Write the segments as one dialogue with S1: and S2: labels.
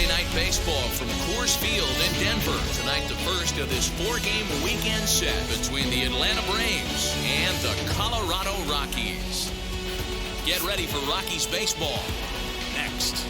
S1: Night Baseball from Coors Field in Denver. Tonight, the first of this 4-game weekend set between the Atlanta Braves and the Colorado Rockies. Get ready for Rockies baseball next.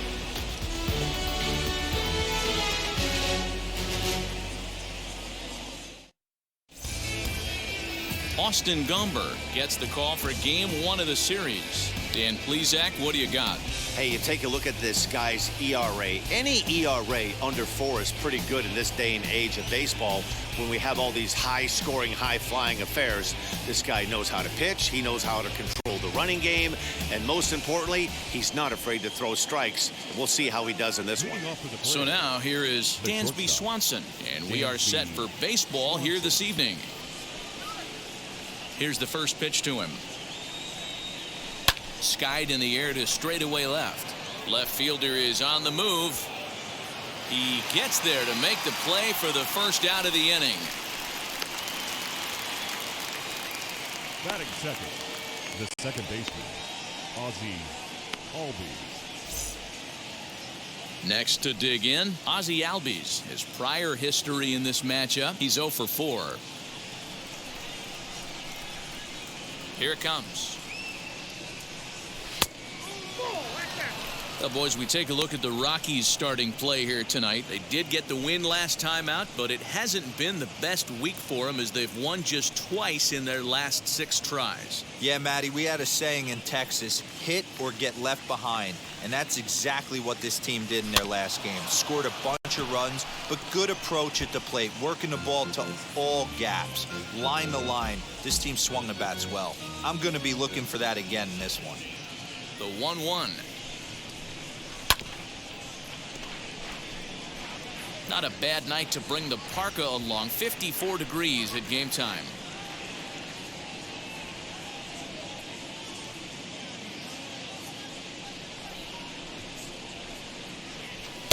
S1: Austin Gomber gets the call for Game 1 of the series. Dan Plesac, what do you got?
S2: Hey, you take a look at this guy's ERA. Any ERA under 4 is pretty good in this day and age of baseball when we have all these high-scoring, high-flying affairs. This guy knows how to pitch. He knows how to control the running game. And most importantly, he's not afraid to throw strikes. We'll see how he does in this one.
S1: So now here is Dansby Swanson, and we are set for baseball here this evening. Here's the first pitch to him. Skied in the air to straightaway left. Left fielder is on the move. He gets there to make the play for the first out of the inning.
S3: Batting second, the second baseman, Ozzie Albies.
S1: Next to dig in, Ozzie Albies. His prior history in this matchup, he's 0 for 4. Here it comes. Well, boys, we take a look at the Rockies starting play here tonight. They did get the win last time out, but it hasn't been the best week for them as they've won just twice in their last 6 tries.
S4: Yeah, Matty, we had a saying in Texas, hit or get left behind. And that's exactly what this team did in their last game. Scored a bunch of runs, but good approach at the plate, working the ball to all gaps. Line the line. This team swung the bats well. I'm going to be looking for that again in this one.
S1: The 1-1. Not a bad night to bring the parka along. 54 degrees at game time.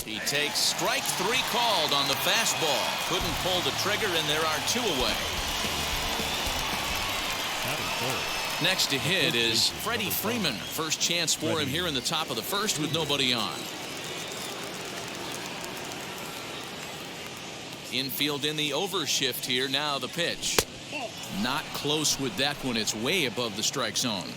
S1: He takes strike 3 called on the fastball. Couldn't pull the trigger, and there are 2 away. Next to hit is Freddy Freeman. First chance for him here in the top of the first with nobody on. Infield in the overshift here. Now the pitch. Not close with that one. It's way above the strike zone.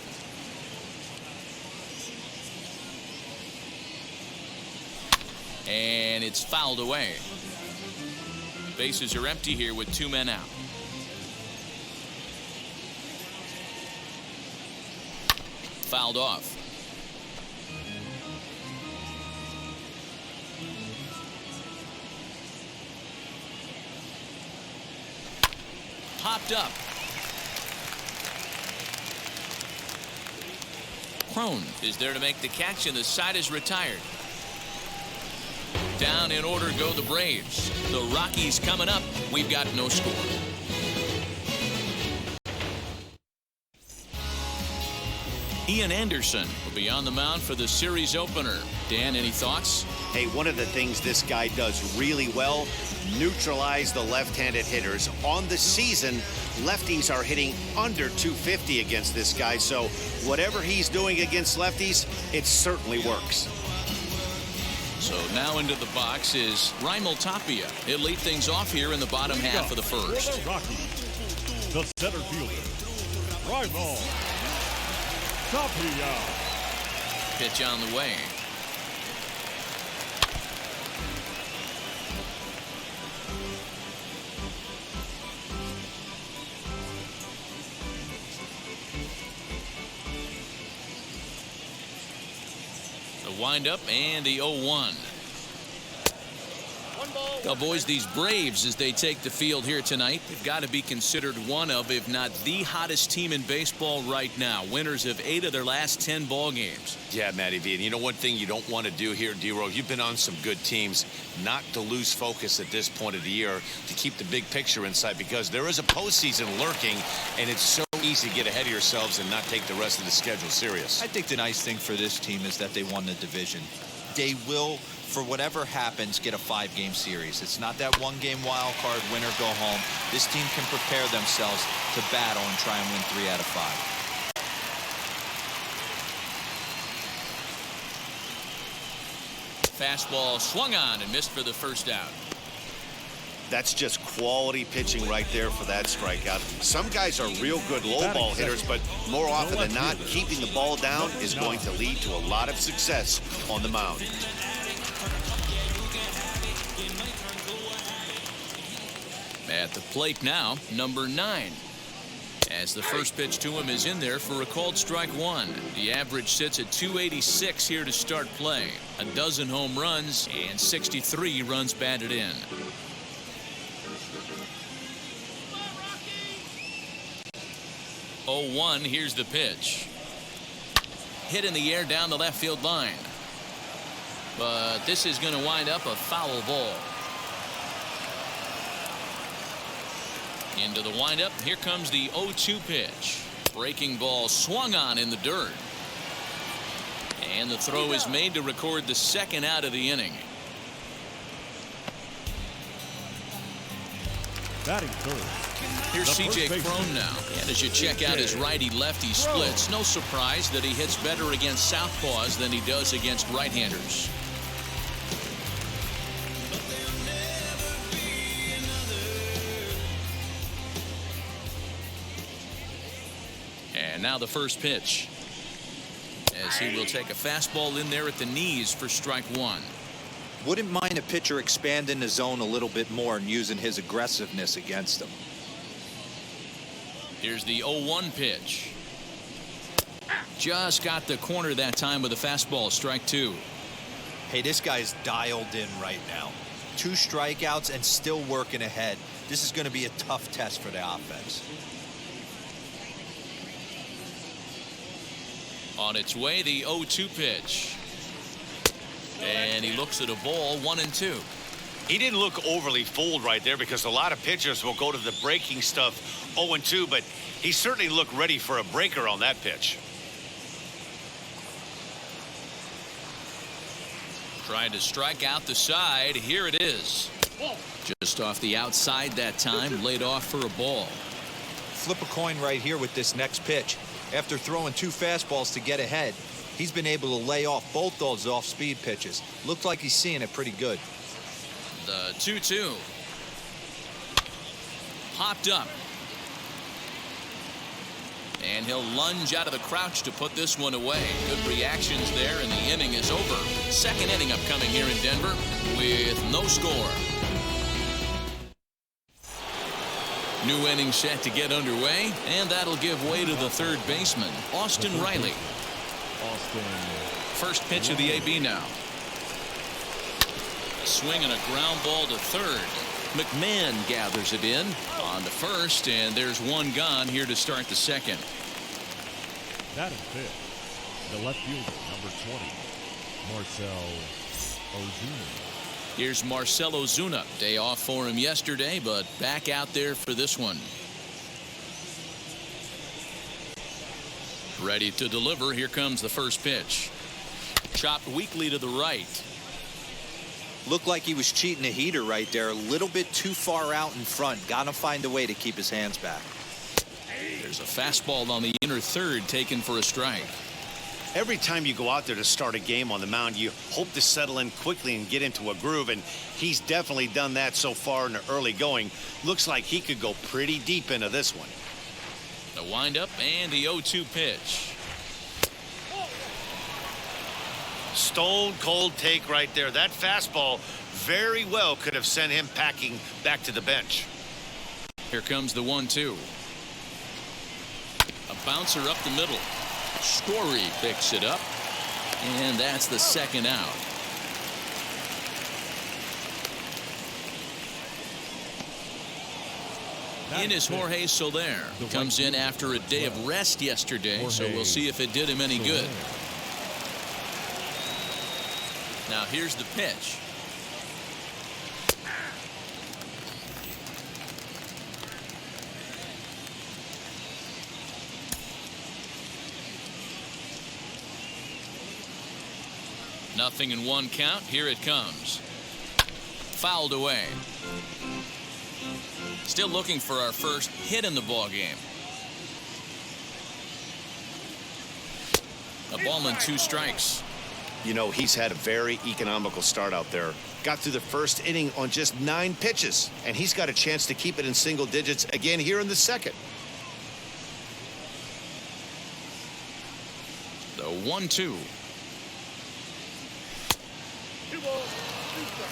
S1: And it's fouled away. Bases are empty here with 2 men out. Fouled off. Popped up. Crone is there to make the catch, and the side is retired. Down in order go the Braves. The Rockies coming up. We've got no score. Ian Anderson will be on the mound for the series opener. Dan, any thoughts?
S2: Hey, one of the things this guy does really well, neutralize the left-handed hitters. On the season, lefties are hitting under 250 against this guy, so whatever he's doing against lefties, it certainly works.
S1: So now into the box is Raimel Tapia. He'll lead things off here in the bottom half of the first.
S3: For the Rockies, the center fielder, Raimel Tapia.
S1: Pitch on the way. The windup and the 0-1. Well, boys, these Braves, as they take the field here tonight, they've got to be considered one of, if not the hottest team in baseball right now. Winners of 8 of their last 10 ball games.
S5: Yeah, Matty V. And you know one thing you don't want to do here, D-Row, you've been on some good teams, not to lose focus at this point of the year, to keep the big picture in sight, because there is a postseason lurking, and it's so easy to get ahead of yourselves and not take the rest of the schedule serious.
S4: I think the nice thing for this team is that they won the division. They will, for whatever happens, get a 5-game series. It's not that 1-game wild card, win or go home. This team can prepare themselves to battle and try and win 3 out of 5.
S1: Fastball swung on and missed for the first out.
S2: That's just quality pitching right there for that strikeout. Some guys are real good low ball hitters, but more often than not, keeping the ball down is going to lead to a lot of success on the mound.
S1: At the plate now, number 9. As the first pitch to him is in there for a called strike 1. The average sits at 286 here to start play. A dozen home runs and 63 runs batted in. Oh, 1, here's the pitch. Hit in the air down the left field line. But this is going to wind up a foul ball. Into the windup. Here comes the 0-2 pitch. Breaking ball swung on in the dirt. And the throw is made to record the second out of the inning.
S3: Batting third.
S1: Here's C.J. Cron now. And as you check out his righty-lefty splits, no surprise that he hits better against southpaws than he does against right-handers. And now the first pitch. As he will take a fastball in there at the knees for strike 1.
S4: Wouldn't mind a pitcher expanding the zone a little bit more and using his aggressiveness against him.
S1: Here's the 0-1 pitch. Just got the corner that time with a fastball, strike 2.
S4: Hey, this guy's dialed in right now. 2 strikeouts and still working ahead. This is going to be a tough test for the offense.
S1: On its way, the 0-2 pitch. And he looks at a ball, 1-2.
S2: He didn't look overly fooled right there because a lot of pitchers will go to the breaking stuff 0-2, but he certainly looked ready for a breaker on that pitch.
S1: Trying to strike out the side. Here it is. Just off the outside that time, laid off for a ball.
S4: Flip a coin right here with this next pitch. After throwing 2 fastballs to get ahead, he's been able to lay off both those off-speed pitches. Looks like he's seeing it pretty good.
S1: The 2-2. Popped up. And he'll lunge out of the crouch to put this one away. Good reactions there, and the inning is over. Second inning upcoming here in Denver with no score. New inning set to get underway, and that'll give way to the third baseman, Austin Riley. First pitch of the AB now. A swing and a ground ball to third. McMahon gathers it in on to first, and there's one gone here to start the second.
S3: Batting fifth, the left fielder, number 20, Marcell Ozuna.
S1: Here's Marcell Ozuna. Day off for him yesterday, but back out there for this one. Ready to deliver. Here comes the first pitch. Chopped weakly to the right.
S4: Looked like he was cheating a heater right there. A little bit too far out in front. Got to find a way to keep his hands back.
S1: There's a fastball on the inner third taken for a strike.
S2: Every time you go out there to start a game on the mound, you hope to settle in quickly and get into a groove, and he's definitely done that so far in the early going. Looks like he could go pretty deep into this one.
S1: The windup and the 0-2 pitch.
S2: Stone cold take right there. That fastball very well could have sent him packing back to the bench.
S1: Here comes the 1-2. A bouncer up the middle. Story picks it up, and that's the second out. In is Jorge Soler. Comes in after a day of rest yesterday, so we'll see if it did him any good. Now here's the pitch. Nothing in one count. Here it comes. Fouled away. Still looking for our first hit in the ball game. A ball and 2 strikes.
S2: You know, he's had a very economical start out there. Got through the first inning on just 9 pitches, and he's got a chance to keep it in single digits again here in the second.
S1: The 1-2.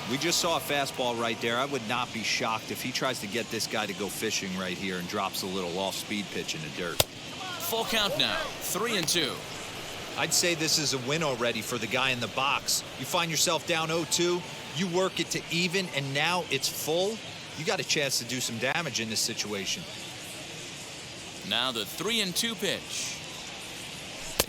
S4: We just saw a fastball right there. I would not be shocked if he tries to get this guy to go fishing right here and drops a little off-speed pitch in the dirt.
S1: Full count now, 3-2.
S4: I'd say this is a win already for the guy in the box. You find yourself down 0-2, you work it to even, and now it's full. You got a chance to do some damage in this situation.
S1: Now the 3-2 pitch.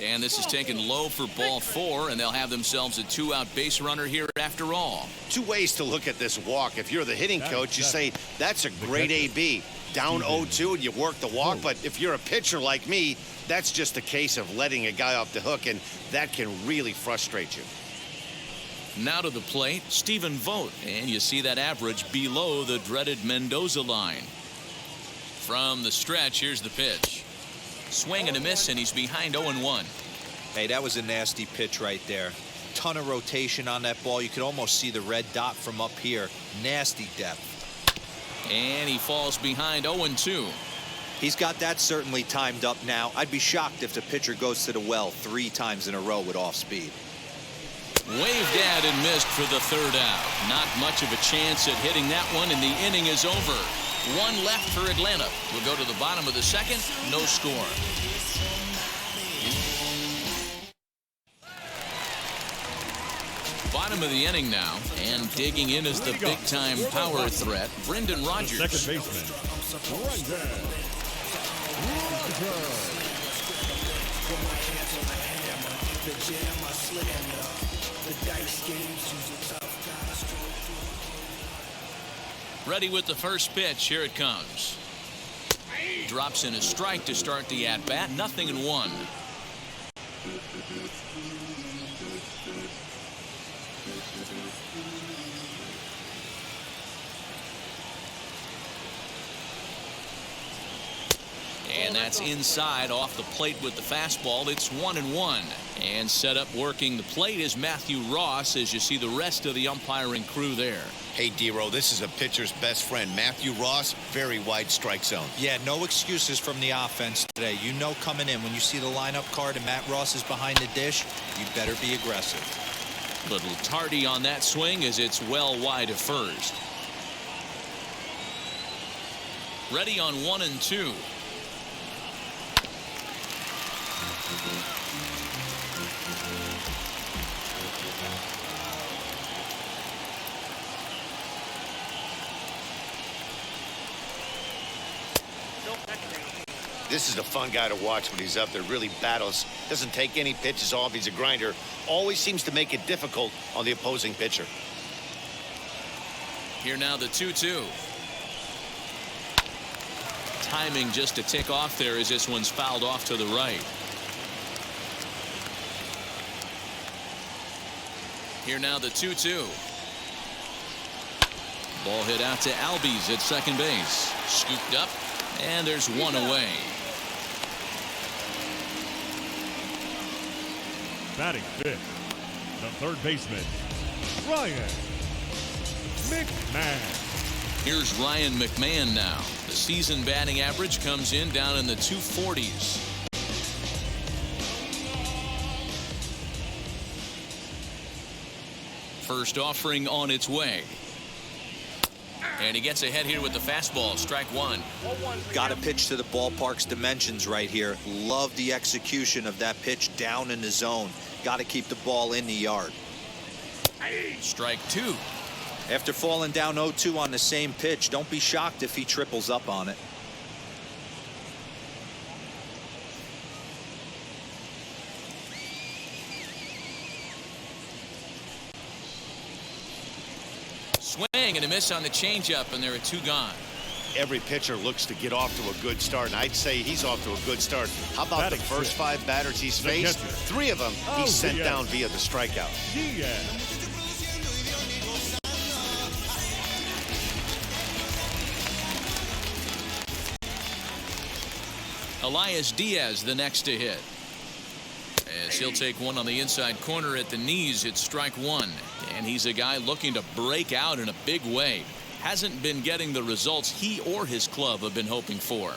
S1: And this is taken low for ball 4, and they'll have themselves a 2-out base runner here after all.
S2: 2 ways to look at this walk. If you're the hitting coach, you say, that's a great AB. Down 0-2 and you work the walk, but if you're a pitcher like me, that's just a case of letting a guy off the hook, and that can really frustrate you.
S1: Now to the plate, Stephen Vogt, and you see that average below the dreaded Mendoza line. From the stretch, here's the pitch. Swing and a miss, and he's behind 0-1.
S4: Hey, that was a nasty pitch right there. Ton of rotation on that ball. You could almost see the red dot from up here. Nasty depth.
S1: And he falls behind 0-2.
S4: He's got that certainly timed up now. I'd be shocked if the pitcher goes to the well 3 times in a row with off speed.
S1: Waved at and missed for the 3rd out. Not much of a chance at hitting that one, and the inning is over. 1 left for Atlanta. We'll go to the bottom of the second. No score. Bottom of the inning now, and digging in is the big-time power threat, Brendan Rodgers.
S3: The second baseman, Brendan.
S1: Ready with the first pitch. Here it comes. Drops in a strike to start the at-bat. 0-1. And that's inside off the plate with the fastball. It's 1-1. And set up working the plate is Matthew Ross, as you see the rest of the umpiring crew there.
S2: Hey, D-Row, this is a pitcher's best friend. Matthew Ross, very wide strike zone.
S4: Yeah, no excuses from the offense today. You know coming in when you see the lineup card and Matt Ross is behind the dish, you better be aggressive.
S1: Little tardy on that swing as it's well wide of first. Ready on 1-2.
S2: This is a fun guy to watch when he's up there. Really battles. Doesn't take any pitches off. He's a grinder. Always seems to make it difficult on the opposing pitcher.
S1: Here now the 2-2. Timing just to tick off there as this one's fouled off to the right. Here now the 2-2. Ball hit out to Albies at second base. Scooped up, and there's one away.
S3: Batting fifth, the third baseman, Ryan McMahon.
S1: Here's Ryan McMahon now. The season batting average comes in down in the 240s. First offering on its way. And he gets ahead here with the fastball. Strike 1.
S4: Got to pitch to the ballpark's dimensions right here. Love the execution of that pitch down in the zone. Got to keep the ball in the yard.
S1: Strike 2.
S4: After falling down 0-2 on the same pitch, don't be shocked if he triples up on it.
S1: Swing and a miss on the changeup, and there are 2 gone.
S2: Every pitcher looks to get off to a good start, and I'd say he's off to a good start. How about the first 5 batters he's faced? 3 of them he's sent down via the strikeout.
S1: Elias Diaz the next to hit. As he'll take one on the inside corner at the knees. It's strike one. And he's a guy looking to break out in a big way. Hasn't been getting the results he or his club have been hoping for.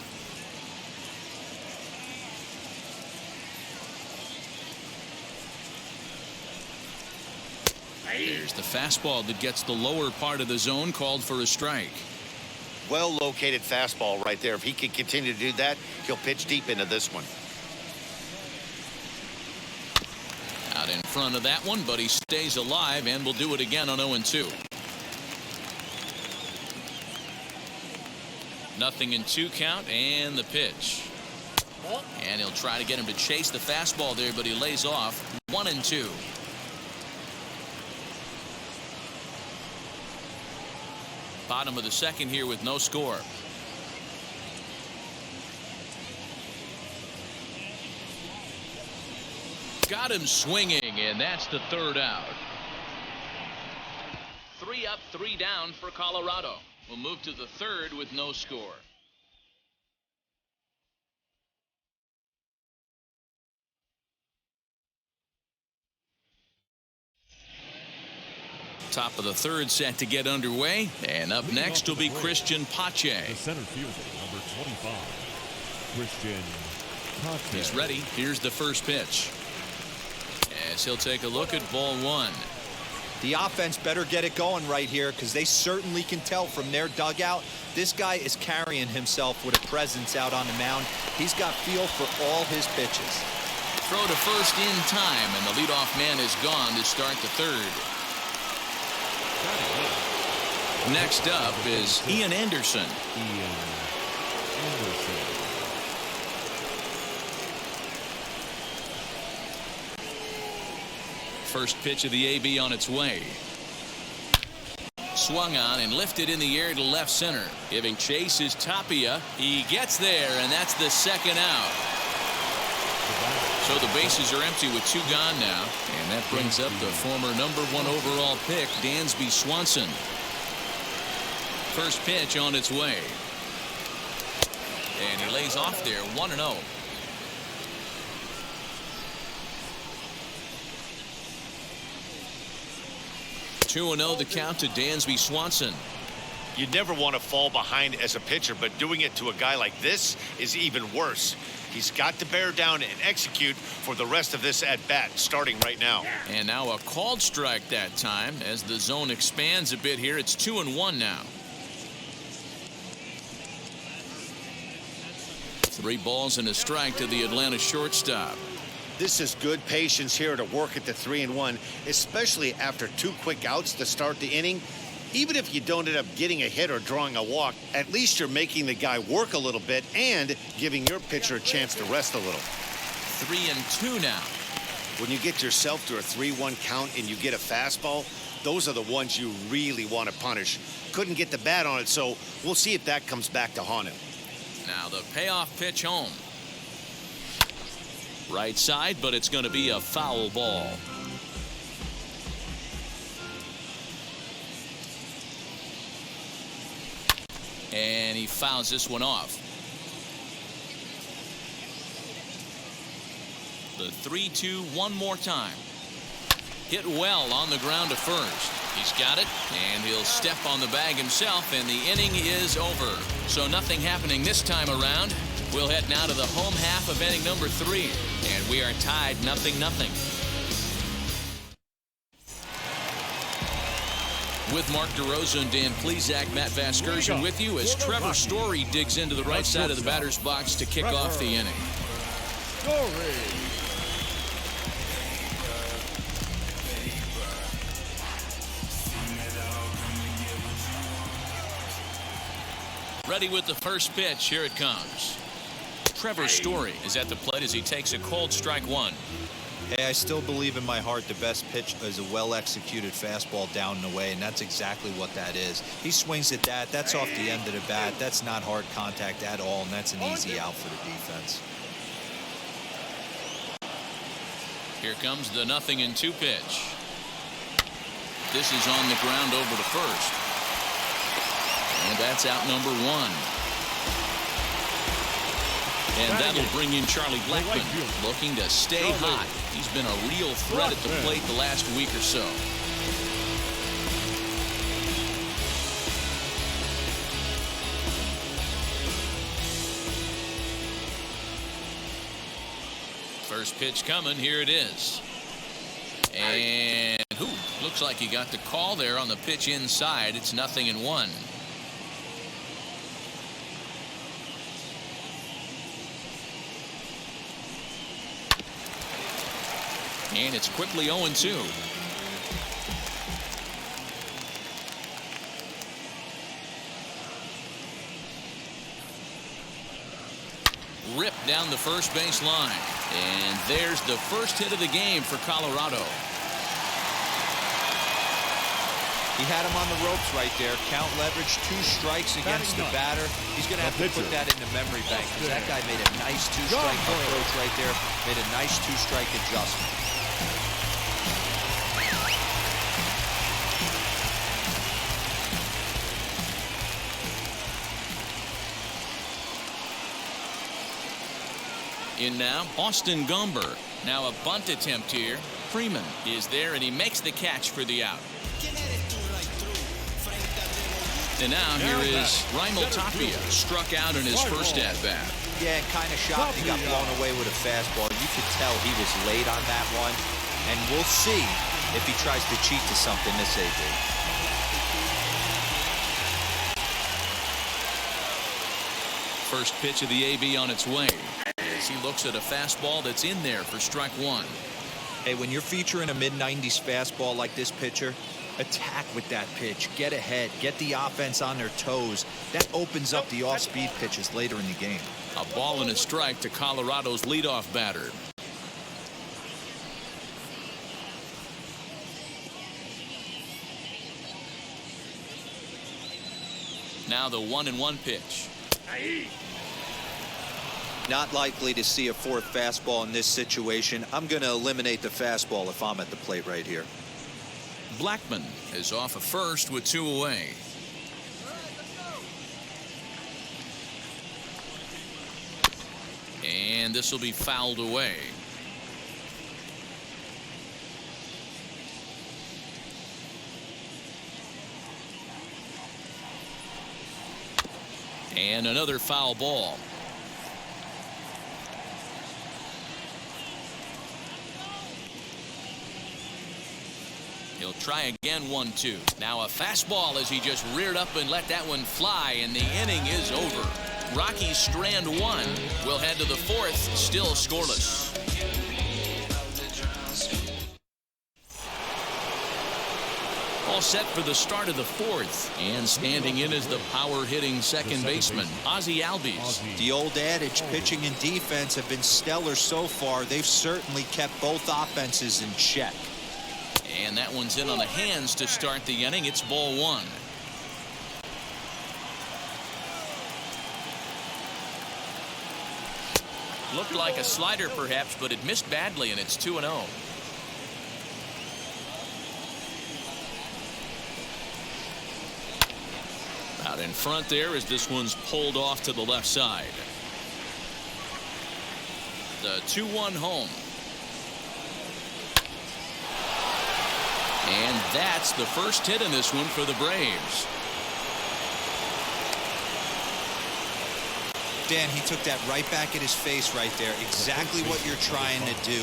S1: There's the fastball that gets the lower part of the zone, called for a strike.
S2: Well located fastball right there. If he can continue to do that, he'll pitch deep into this one.
S1: Out in front of that one, but he stays alive and will do it again on 0-2. 0-2 count, and the pitch. And he'll try to get him to chase the fastball there, but he lays off. 1-2. Bottom of the second here with no score. Got him swinging, and that's the third out. 3 up, 3 down for Colorado. We'll move to the third with no score. Top of the third set to get underway, and up next will be Christian Pache.
S3: The center fielder, number 25, Christian Pache.
S1: He's ready. Here's the first pitch. As he'll take a look at ball one.
S4: The offense better get it going right here, because they certainly can tell from their dugout this guy is carrying himself with a presence out on the mound. He's got feel for all his pitches.
S1: Throw to first in time, and the leadoff man is gone to start the third. Next up is Ian Anderson. First pitch of the AB on its way. Swung on and lifted in the air to left center. Giving chase is Tapia. He gets there, and that's the second out. So the bases are empty with 2 gone now. And that brings up the former #1 overall pick, Dansby Swanson. First pitch on its way. And he lays off there, 1-0. Two 2-0 the count to Dansby Swanson.
S2: You never want to fall behind as a pitcher, but doing it to a guy like this is even worse. He's got to bear down and execute for the rest of this at-bat, starting right now.
S1: And now a called strike that time. As the zone expands a bit here, it's 2-1 now. 3 balls and a strike to the Atlanta shortstop.
S2: This is good patience here to work at the 3-1, especially after 2 quick outs to start the inning. Even if you don't end up getting a hit or drawing a walk, at least you're making the guy work a little bit and giving your pitcher a chance to rest a little.
S1: 3-2 now.
S2: When you get yourself to a 3-1 count and you get a fastball, those are the ones you really want to punish. Couldn't get the bat on it, so we'll see if that comes back to haunt him.
S1: Now the payoff pitch home. Right side, but it's going to be a foul ball. And he fouls this one off. The 3-2 one more time. Hit well on the ground to first. He's got it, and he'll step on the bag himself, and the inning is over. So nothing happening this time around. We'll head now to the home half of inning number 3, and we are tied 0-0. With Mark DeRosa and Dan Plesac, Matt Vasgersian with you as Trevor Story digs into the right side of the batter's box to kick off the inning. Ready with the first pitch. Here it comes. Trevor Story is at the plate as he takes a cold strike one.
S4: Hey, I still believe in my heart the best pitch is a well-executed fastball down and away, and that's exactly what that is. He swings at that. That's off the end of the bat. That's not hard contact at all, and that's an easy out for the defense.
S1: Here comes the 0-2 pitch. This is on the ground over to first. And that's out number 1. And that'll bring in Charlie Blackmon, looking to stay hot. He's been a real threat at the plate the last week or so. First pitch coming. Here it is. And looks like he got the call there on the pitch inside. It's 0-1. And it's quickly 0-2. Ripped down the first base line. And there's the first hit of the game for Colorado.
S4: He had him on the ropes right there. Count leverage, 2 strikes against the batter. He's going to have to put that in the memory bank because that guy made a nice 2-strike approach right there. Made a nice 2-strike adjustment.
S1: In now, Austin Gomber. Now a bunt attempt here. Freeman is there, and he makes the catch for the out. And now here is Raimel Tapia, struck out in his first at-bat.
S4: Yeah, and kind of shocked he got blown away with a fastball. You could tell he was late on that one, and we'll see if he tries to cheat to something this AB.
S1: First pitch of the AB on its way as he looks at a fastball that's in there for strike 1.
S4: Hey, when you're featuring a mid-90s fastball like this pitcher, attack with that pitch. Get ahead. Get the offense on their toes. That opens up the off-speed pitches later in the game.
S1: A ball and a strike to Colorado's leadoff batter. Now the 1-1 pitch.
S4: Not likely to see a 4th fastball in this situation. I'm going to eliminate the fastball if I'm at the plate right here.
S1: Blackman is off of first with 2 away. And this will be fouled away. And another foul ball. He'll try again, 1-2. Now a fastball as he just reared up and let that one fly, and the inning is over. Rockies strand 1. We'll head to the 4th, still scoreless. All set for the start of the 4th, and standing in is the power-hitting second baseman, Ozzie Albies.
S4: The old adage, pitching and defense have been stellar so far. They've certainly kept both offenses in check.
S1: And that one's in on the hands to start the inning. It's ball 1. Looked like a slider perhaps, but it missed badly, and it's 2-0. Out in front there as this one's pulled off to the left side. The 2-1 home. And that's the first hit in this one for the Braves.
S4: Dan, he took that right back at his face right there. Exactly what you're trying to do.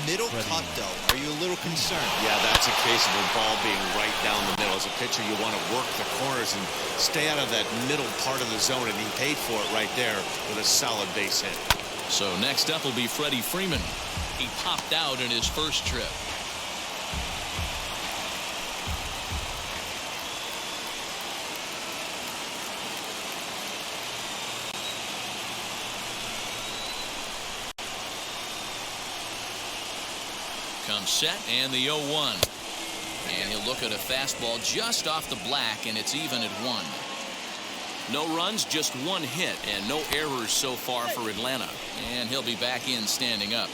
S4: Middle cut, though. Are you a little concerned?
S2: Yeah, that's a case of a ball being right down the middle. As a pitcher, you want to work the corners and stay out of that middle part of the zone, and he paid for it right there with a solid base hit.
S1: So next up will be Freddy Freeman. He popped out in his first trip. Comes set, and the 0-1. And he'll look at a fastball just off the black, and it's even at 1. No runs, just 1 hit, and no errors so far for Atlanta. And he'll be back in standing up.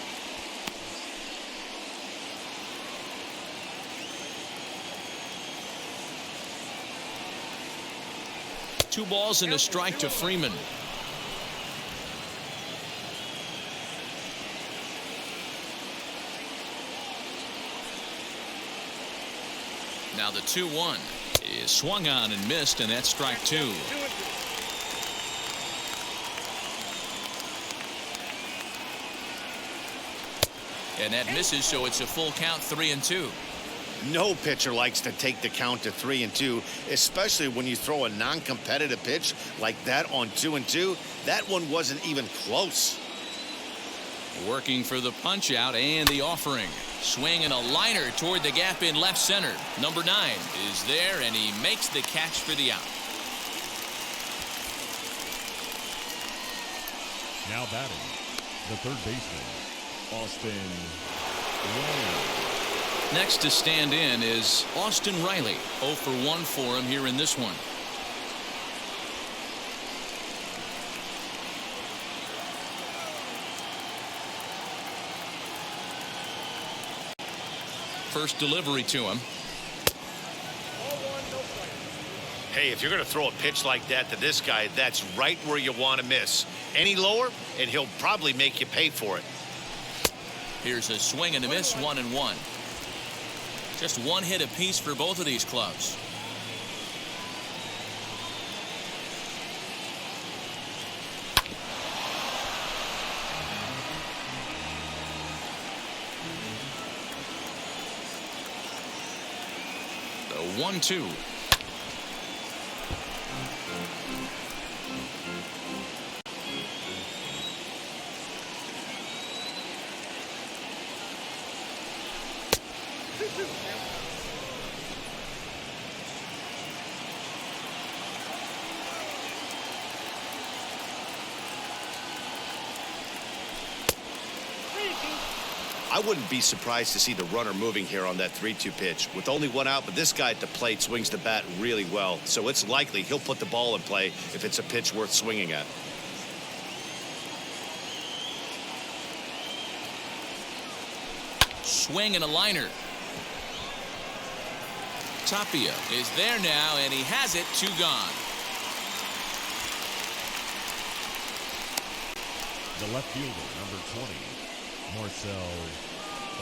S1: Two balls and a strike to Freeman. Now the 2-1 is swung on and missed, and that's strike 2. And that misses, so it's a full count, 3-2.
S2: No pitcher likes to take the count to 3-2, especially when you throw a non-competitive pitch like that on 2-2. That one wasn't even close.
S1: Working for the punch out and the offering. Swing and a liner toward the gap in left center. Number 9 is there, and he makes the catch for the out.
S3: Now batting, the third baseman, Austin Riley.
S1: Next to stand in is Austin Riley. 0 for 1 for him here in this one. First delivery to him.
S2: Hey, if you're going to throw a pitch like that to this guy, that's right where you want to miss. Any lower, and he'll probably make you pay for it.
S1: Here's a swing and a miss, 1-1. Just one hit apiece for both of these clubs. The 1-2.
S2: I wouldn't be surprised to see the runner moving here on that 3-2 pitch. With only one out, but this guy at the plate swings the bat really well, so it's likely he'll put the ball in play if it's a pitch worth swinging at.
S1: Swing and a liner. Tapia is there now, and he has it. 2 gone.
S3: The left fielder, number 20, Marcell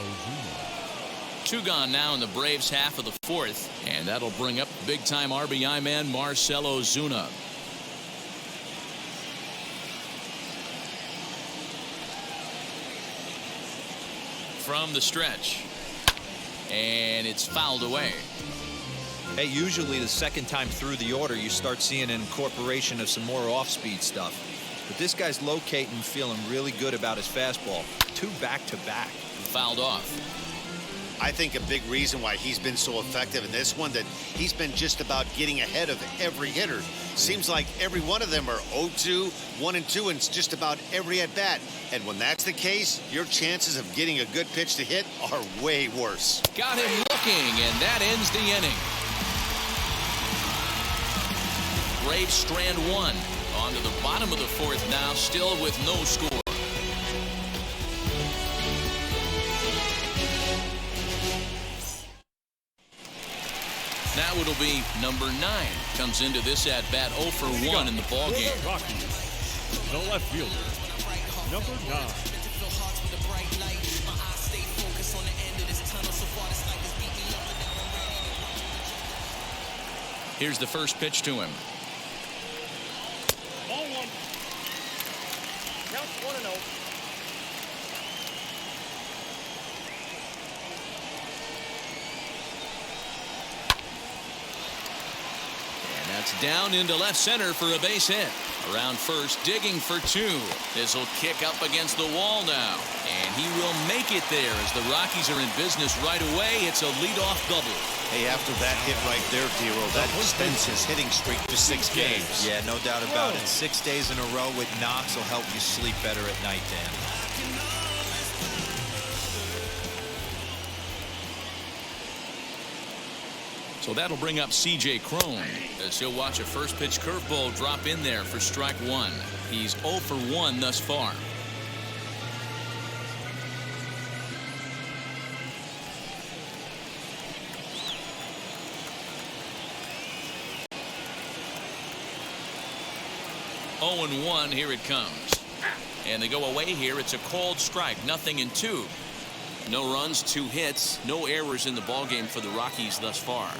S3: Ozuna.
S1: 2 gone now in the Braves' half of the 4th, and that'll bring up big-time RBI man Marcell Ozuna. From the stretch, and it's fouled away.
S4: Hey, usually the second time through the order you start seeing an incorporation of some more off-speed stuff. But this guy's locating, feeling really good about his fastball. 2 back-to-back.
S1: Fouled off.
S2: I think a big reason why he's been so effective in this one, that he's been just about getting ahead of every hitter. Seems like every one of them are 0-2, 1-2, and it's just about every at-bat. And when that's the case, your chances of getting a good pitch to hit are way worse.
S1: Got him looking, and that ends the inning. Braves strand 1. On to the bottom of the 4th now, still with no score. Now it'll be number 9. Comes into this at-bat 0 for 1 in the ballgame.
S3: Rockies, the left fielder, number 9.
S1: Here's the first pitch to him.
S6: Ball 1. Counts 1-0.
S1: That's down into left center for a base hit. Around first, digging for 2. This will kick up against the wall now. And he will make it there as the Rockies are in business right away. It's a leadoff double.
S2: Hey, after that hit right there, Dero, that extends his hitting streak to 6 games.
S4: Yeah, no doubt about it. 6 days in a row with knocks will help you sleep better at night, Dan.
S1: So that'll bring up C.J. Cron as he'll watch a first pitch curveball drop in there for strike 1. He's 0 for 1 thus far. Oh and 1, here it comes. And they go away here. It's a called strike, 0-2. No runs, 2 hits, no errors in the ballgame for the Rockies thus far.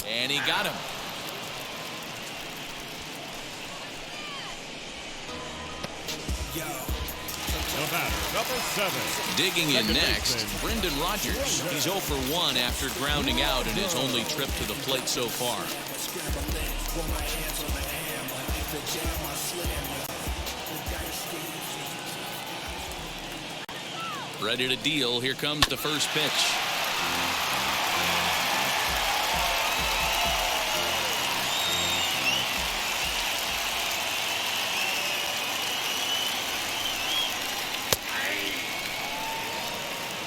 S1: And he got him.
S3: The batter, number 7.
S1: Digging in
S3: Second
S1: next,
S3: baseman,
S1: Brendan Rodgers. He's 0 for 1 after grounding out in his only trip to the plate so far. Ready to deal. Here comes the first pitch.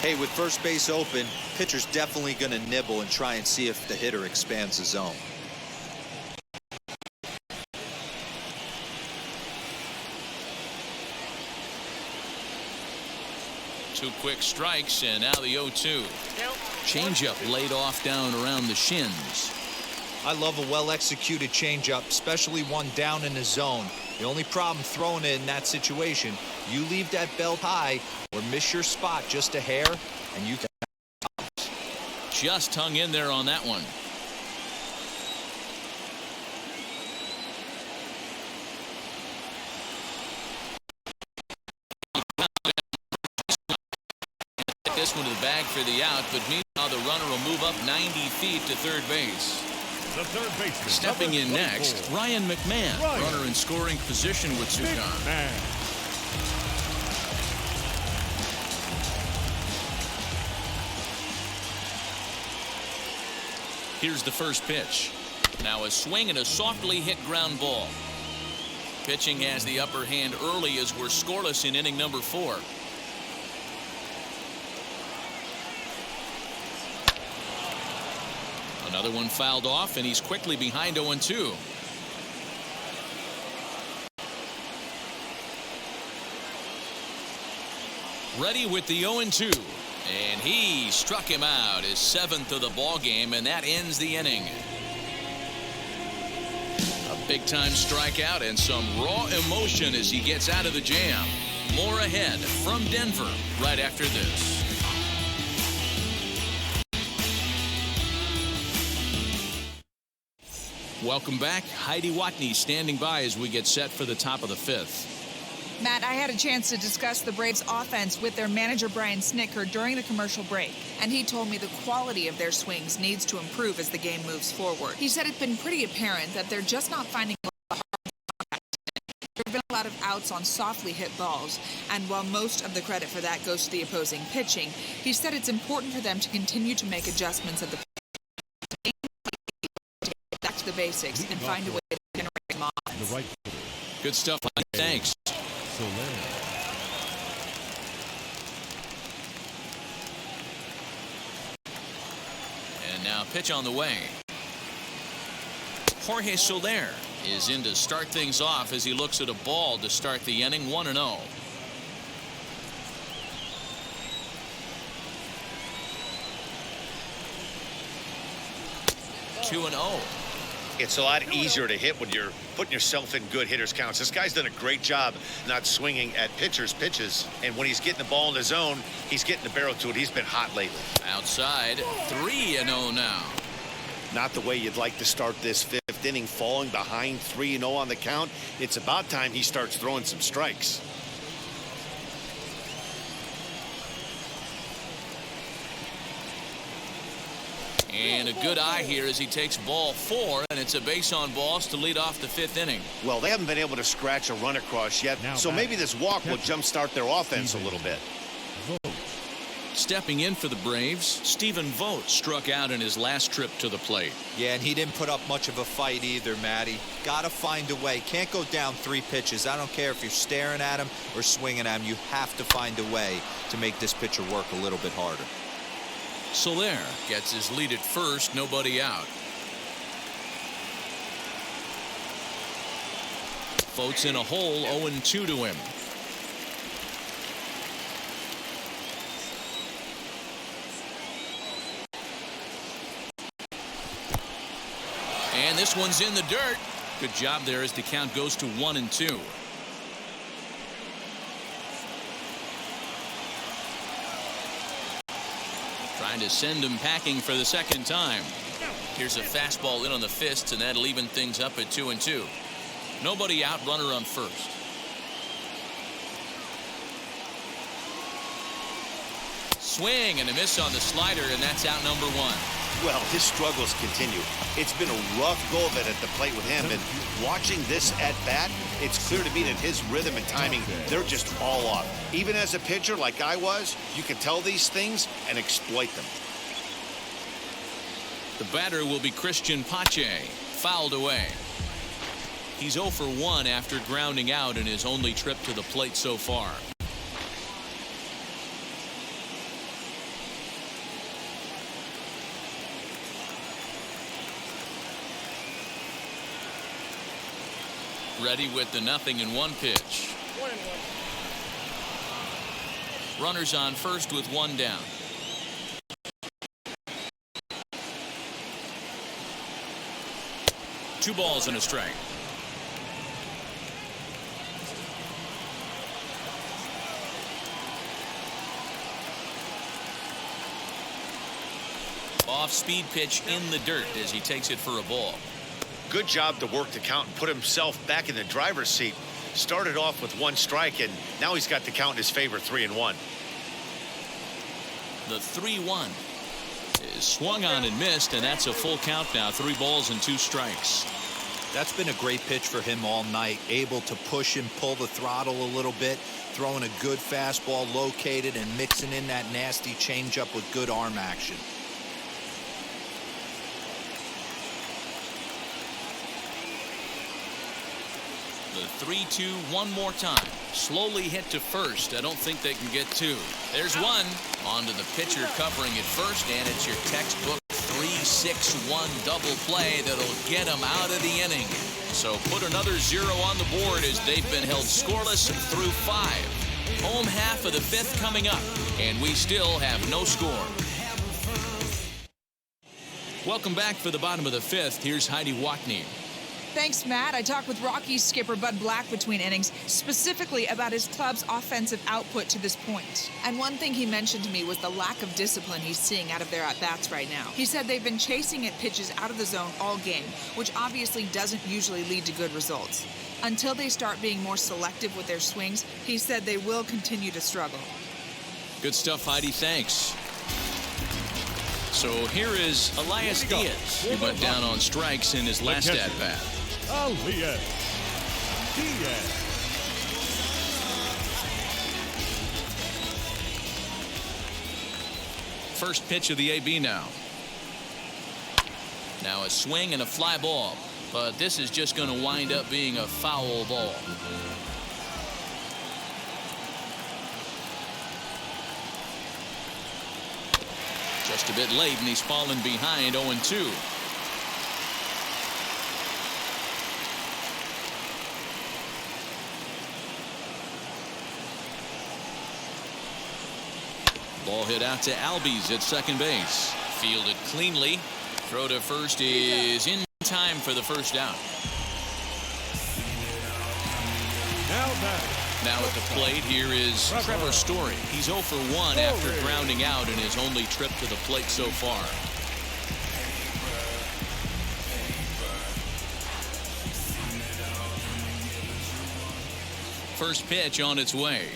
S4: Hey, with first base open, pitcher's definitely going to nibble and try and see if the hitter expands the zone.
S1: Two quick strikes, and now the 0-2. Changeup laid off down around the shins.
S4: I love a well-executed changeup, especially one down in the zone. The only problem throwing it in that situation, you leave that belt high or miss your spot just a hair, and you can.
S1: Just hung in there on that one. This one to the bag for the out, but meanwhile the runner will move up 90 feet to third base.
S3: The third baseman.
S1: Stepping in
S3: number
S1: next,
S3: 24.
S1: Ryan McMahon,
S3: Ryan
S1: runner in scoring position with Sudan.
S3: Man.
S1: Here's the first pitch. Now a swing and a softly hit ground ball. Pitching has the upper hand early as we're scoreless in inning number 4. Another one fouled off, and he's quickly behind 0-2. Ready with the 0-2. And he struck him out, his 7th of the ball game, and that ends the inning. A big-time strikeout and some raw emotion as he gets out of the jam. More ahead from Denver right after this. Welcome back. Heidi Watney standing by as we get set for the top of the 5th.
S6: Matt, I had a chance to discuss the Braves' offense with their manager, Brian Snitker, during the commercial break, and he told me the quality of their swings needs to improve as the game moves forward. He said it's been pretty apparent that they're just not finding a hard contact. There have been a lot of outs on softly hit balls, and while most of the credit for that goes to the opposing pitching, he said it's important for them to continue to make adjustments at the back to the basics and find a way to generate them off.
S3: The right.
S1: Good stuff. Thanks. And now pitch on the way. Jorge Soler is in to start things off as he looks at a ball to start the inning. 1-0.
S2: It's a lot easier to hit when you're putting yourself in good hitters counts. This guy's done a great job not swinging at pitchers' pitches. And when he's getting the ball in the zone, he's getting the barrel to it. He's been hot lately.
S1: Outside, 3-0 now.
S2: Not the way you'd like to start this 5th inning, falling behind 3-0 on the count. It's about time he starts throwing some strikes.
S1: And a good eye here as he takes ball 4, and it's a base on balls to lead off the 5th inning.
S2: Well, they haven't been able to scratch a run across yet, so maybe this walk will jumpstart their offense a little bit.
S1: Stepping in for the Braves, Stephen Vogt struck out in his last trip to the plate.
S4: Yeah, and he didn't put up much of a fight either, Matty. Got to find a way. Can't go down 3 pitches. I don't care if you're staring at him or swinging at him. You have to find a way to make this pitcher work a little bit harder.
S1: Soler gets his lead at first, nobody out. Vogt's in a hole, 0-2 to him. And this one's in the dirt. Good job there as the count goes to 1-2. trying to send him packing for the second time. Here's a fastball in on the fists, and that'll even things up at 2-2. Nobody out, runner on first. Swing and a miss on the slider, and that's out number 1.
S2: Well, his struggles continue. It's been a rough go of it at the plate with him, and watching this at bat, it's clear to me that his rhythm and timing, they're just all off. Even as a pitcher like I was, you can tell these things and exploit them.
S1: The batter will be Christian Pache, fouled away. He's 0 for 1 after grounding out in his only trip to the plate so far. Ready with the 0-1 pitch. Runners on first with 1 down. Two balls and a strike. Off-speed pitch in the dirt as he takes it for a ball.
S2: Good job to work the count and put himself back in the driver's seat. Started off with 1 strike, and now he's got the count in his favor, 3-1.
S1: The 3-1 is swung on and missed, and that's a full count now. 3 balls and 2 strikes.
S4: That's been a great pitch for him all night. Able to push and pull the throttle a little bit, throwing a good fastball located and mixing in that nasty changeup with good arm action.
S1: The 3-2 one more time. Slowly hit to first. I don't think they can get 2. There's 1. Onto the pitcher covering it first, and it's your textbook 3-6-1 double play that'll get him out of the inning. So put another 0 on the board as they've been held scoreless through 5. Home half of the 5th coming up, and we still have no score. Welcome back for the bottom of the 5th. Here's Heidi Watney.
S6: Thanks, Matt. I talked with Rockies skipper Bud Black between innings, specifically about his club's offensive output to this point. And one thing he mentioned to me was the lack of discipline he's seeing out of their at-bats right now. He said they've been chasing at pitches out of the zone all game, which obviously doesn't usually lead to good results. Until they start being more selective with their swings, he said they will continue to struggle.
S1: Good stuff, Heidi. Thanks. So here is Elias Diaz. He went down on strikes in his last at-bat.
S3: Elias Diaz.
S1: First pitch of the AB now. Now a swing and a fly ball, but this is just going to wind up being a foul ball. Just a bit late, and he's fallen behind 0-2. Ball hit out to Albies at second base. Fielded cleanly. Throw to first is in time for the first down. Now at the plate, here is Trevor Story. He's 0 for 1 after grounding out in his only trip to the plate so far. First pitch on its way.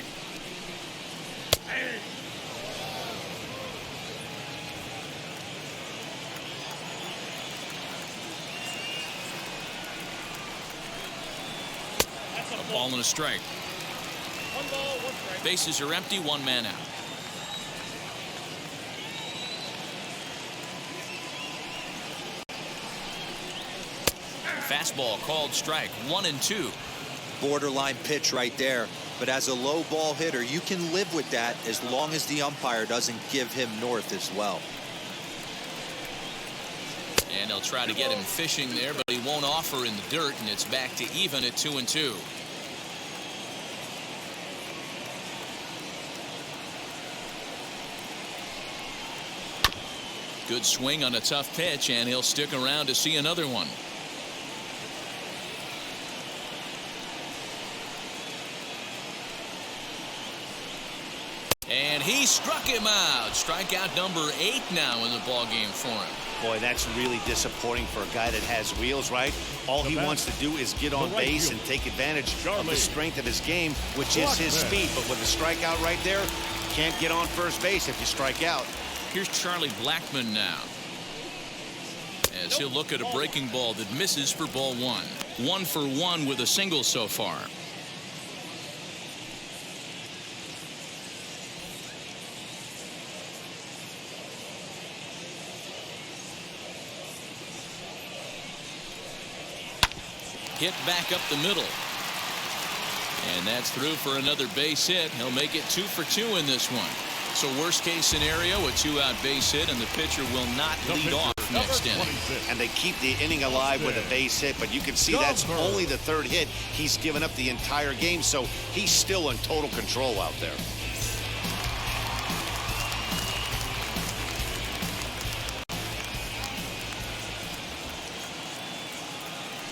S1: A ball and a strike. Bases are empty, 1 man out. Fastball called strike, 1-2.
S4: Borderline pitch right there, but as a low ball hitter, you can live with that as long as the umpire doesn't give him north as well.
S1: And they'll try to get him fishing there, but he won't offer in the dirt, and it's back to even at 2-2. Good swing on a tough pitch, and he'll stick around to see another one. And And he struck him out. Strikeout number 8 now in the ballgame for him.
S2: Boy, that's really disappointing for a guy that has wheels, right? All he wants to do is get on base and take advantage of the strength of his game, which is his speed. But with a strikeout right there, can't get on first base if you strike out.
S1: Here's Charlie Blackmon now, as he'll look at a breaking ball that misses for ball 1. 1 for 1 with a single so far. Hit back up the middle. And that's through for another base hit. He'll make it 2 for 2 in this one. So worst case scenario, a 2-out base hit, and the pitcher will not lead off next inning.
S2: And they keep the inning alive with a base hit, but you can see that's only the 3rd hit. He's given up the entire game, so he's still in total control out there.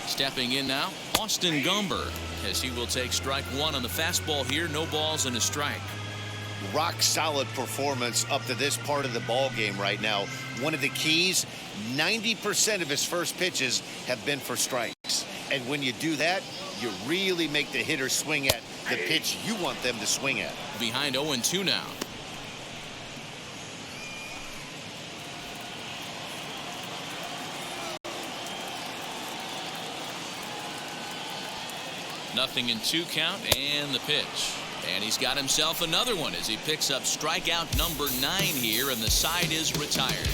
S1: Stepping in now, Austin Gumber, as he will take strike 1 on the fastball here. No balls and a strike.
S2: Rock solid performance up to this part of the ball game right now. One of the keys, 90% of his first pitches have been for strikes. And when you do that, you really make the hitter swing at the pitch you want them to swing at.
S1: Behind 0-2 now. Nothing in 2 count, and the pitch. And he's got himself another one as he picks up strikeout number 9 here, and the side is retired.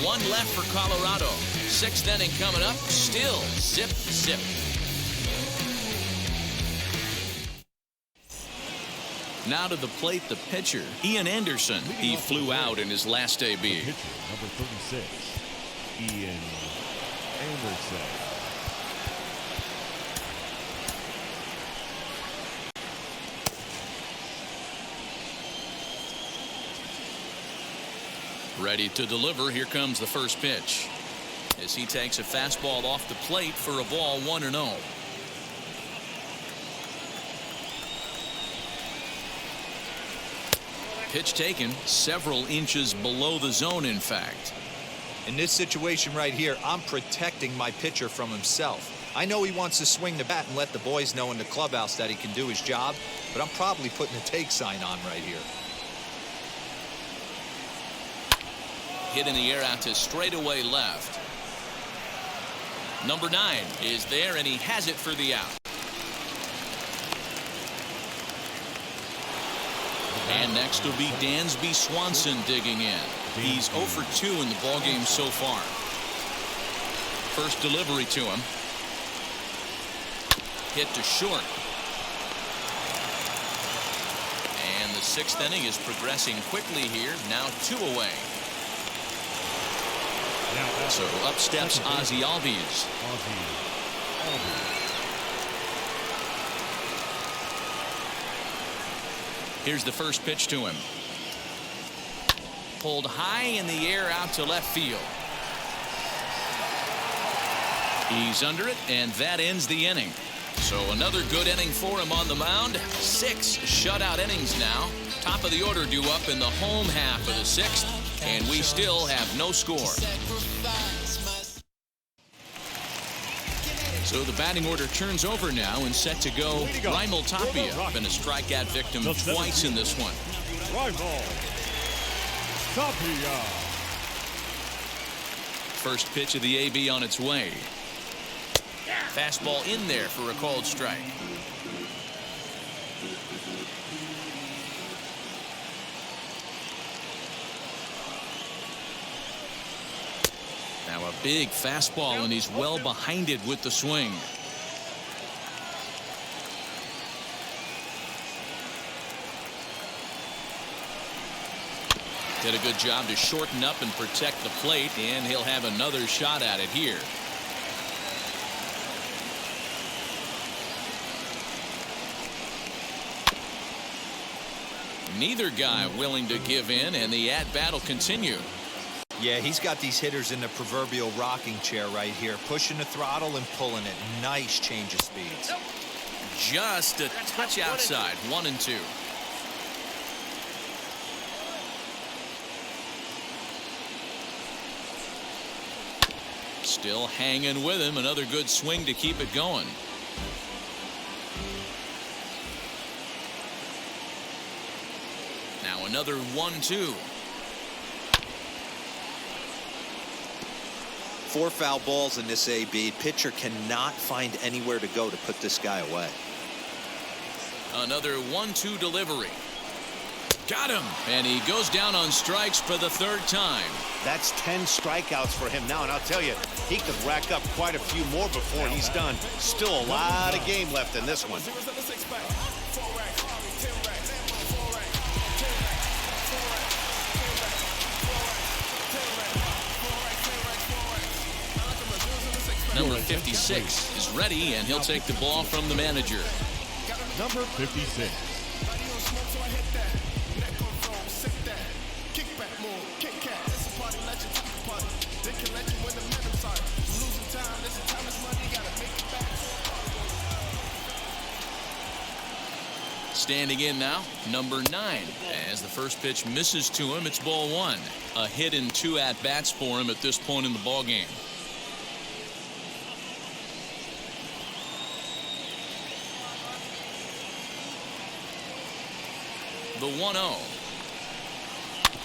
S1: 1 left for Colorado. 6th inning coming up. Still zip, zip. Now to the plate, the pitcher, Ian Anderson. He flew out in his last AB.
S3: Pitcher, number 36, Ian Anderson.
S1: Ready to deliver. Here comes the first pitch, as he takes a fastball off the plate for a ball, 1-0. Pitch taken several inches below the zone, in fact.
S4: In this situation right here, I'm protecting my pitcher from himself. I know he wants to swing the bat and let the boys know in the clubhouse that he can do his job, but I'm probably putting a take sign on right here.
S1: Hit in the air out to straightaway left. Number 9 is there, and he has it for the out. And next will be Dansby Swanson digging in. He's 0 for 2 in the ballgame so far. First delivery to him. Hit to short. And the 6th inning is progressing quickly here. Now 2 away. So up steps Ozzie Albies. Here's the first pitch to him. Pulled high in the air out to left field. He's under it, and that ends the inning. So another good inning for him on the mound. 6 shutout innings now. Top of the order due up in the home half of the 6th. And we still have no score. So the batting order turns over now and set to go. Raimel Tapia, been a strikeout victim twice in this one.
S3: Raimel Tapia.
S1: First pitch of the AB on its way. Fastball in there for a called strike. Now a big fastball, and he's well behind it with the swing. Did a good job to shorten up and protect the plate, and he'll have another shot at it here. Neither guy willing to give in, and the at-bat will continue.
S4: Yeah, he's got these hitters in the proverbial rocking chair right here, pushing the throttle and pulling it. Nice change of speeds.
S1: Just a touch outside, 1-2. Still hanging with him. Another good swing to keep it going. Now another 1-2.
S4: 4 foul balls in this AB. Pitcher cannot find anywhere to go to put this guy away.
S1: Another 1-2 delivery. Got him. And he goes down on strikes for the 3rd time.
S2: That's 10 strikeouts for him now, and I'll tell you, he could rack up quite a few more before he's done. Still a lot of game left in this one.
S1: Number 56 is ready, and he'll take the ball from the manager.
S3: Number 56.
S1: Standing in now, number 9. As the first pitch misses to him, it's ball 1. A hit and 2 at-bats for him at this point in the ballgame. The 1-0.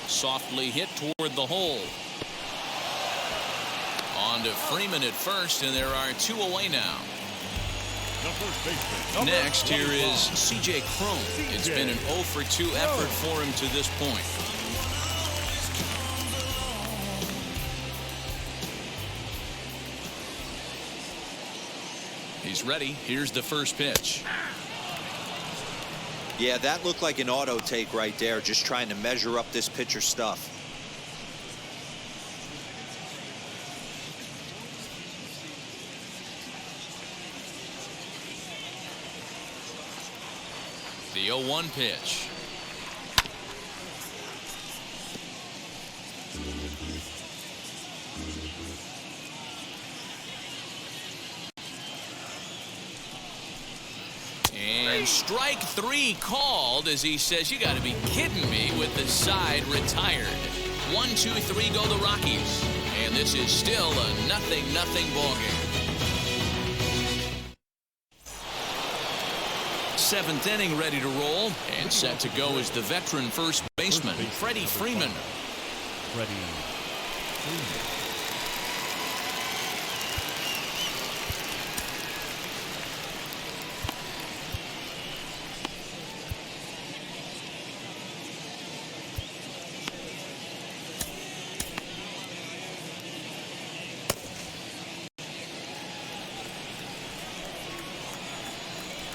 S1: Softly hit toward the hole. On to Freeman at first, and there are 2 away now. Next, here is C.J. Cron. It's been an 0 for 2 effort for him to this point. He's ready. Here's the first pitch.
S4: Yeah, that looked like an auto take right there, just trying to measure up this pitcher's stuff.
S1: The 0-1 pitch. And strike 3 called as he says, "You got to be kidding me," with the side retired. 1-2-3 go the Rockies. And this is still a 0-0 ball game. 7th inning ready to roll, and set to go is the veteran first baseman, Freddy Freeman.
S3: Freddy Freeman.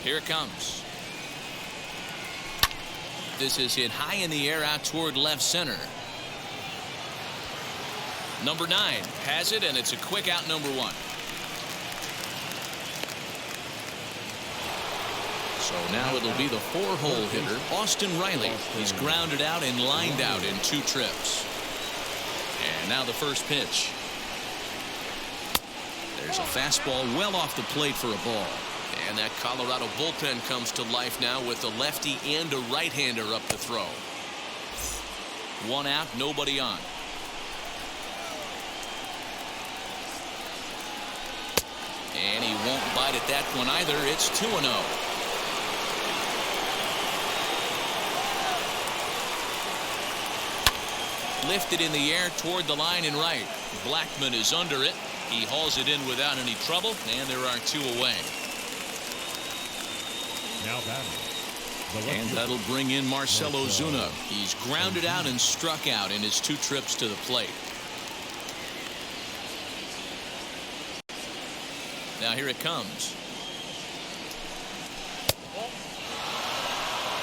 S1: Here it comes. This is hit high in the air out toward left center. Number 9 has it, and it's a quick out, number 1. So now it'll be the 4-hole hitter, Austin Riley. He's grounded out and lined out in 2 trips. And now the first pitch. There's a fastball well off the plate for a ball. And that Colorado bullpen comes to life now with a lefty and a right-hander up the throw. 1 out, nobody on. And he won't bite at that one either. It's 2-0. Lifted in the air toward the line and right. Blackman is under it. He hauls it in without any trouble, and there are 2 away.
S3: Now batting.
S1: And that'll bring in Marcell Ozuna. He's grounded out and struck out in his 2 trips to the plate. Now here it comes.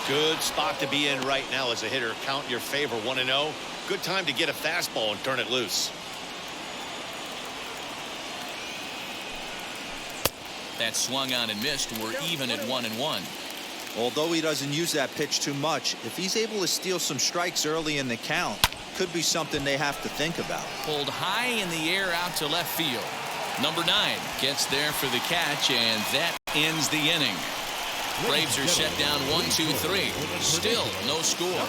S2: Good spot to be in right now as a hitter. Count in your favor, 1-0. Good time to get a fastball and turn it loose.
S1: That swung on and missed. We're even at 1-1.
S4: Although he doesn't use that pitch too much, if he's able to steal some strikes early in the count, could be something they have to think about.
S1: Pulled high in the air out to left field. Number 9 gets there for the catch, and that ends the inning. Braves are set down 1-2-3. Still no score.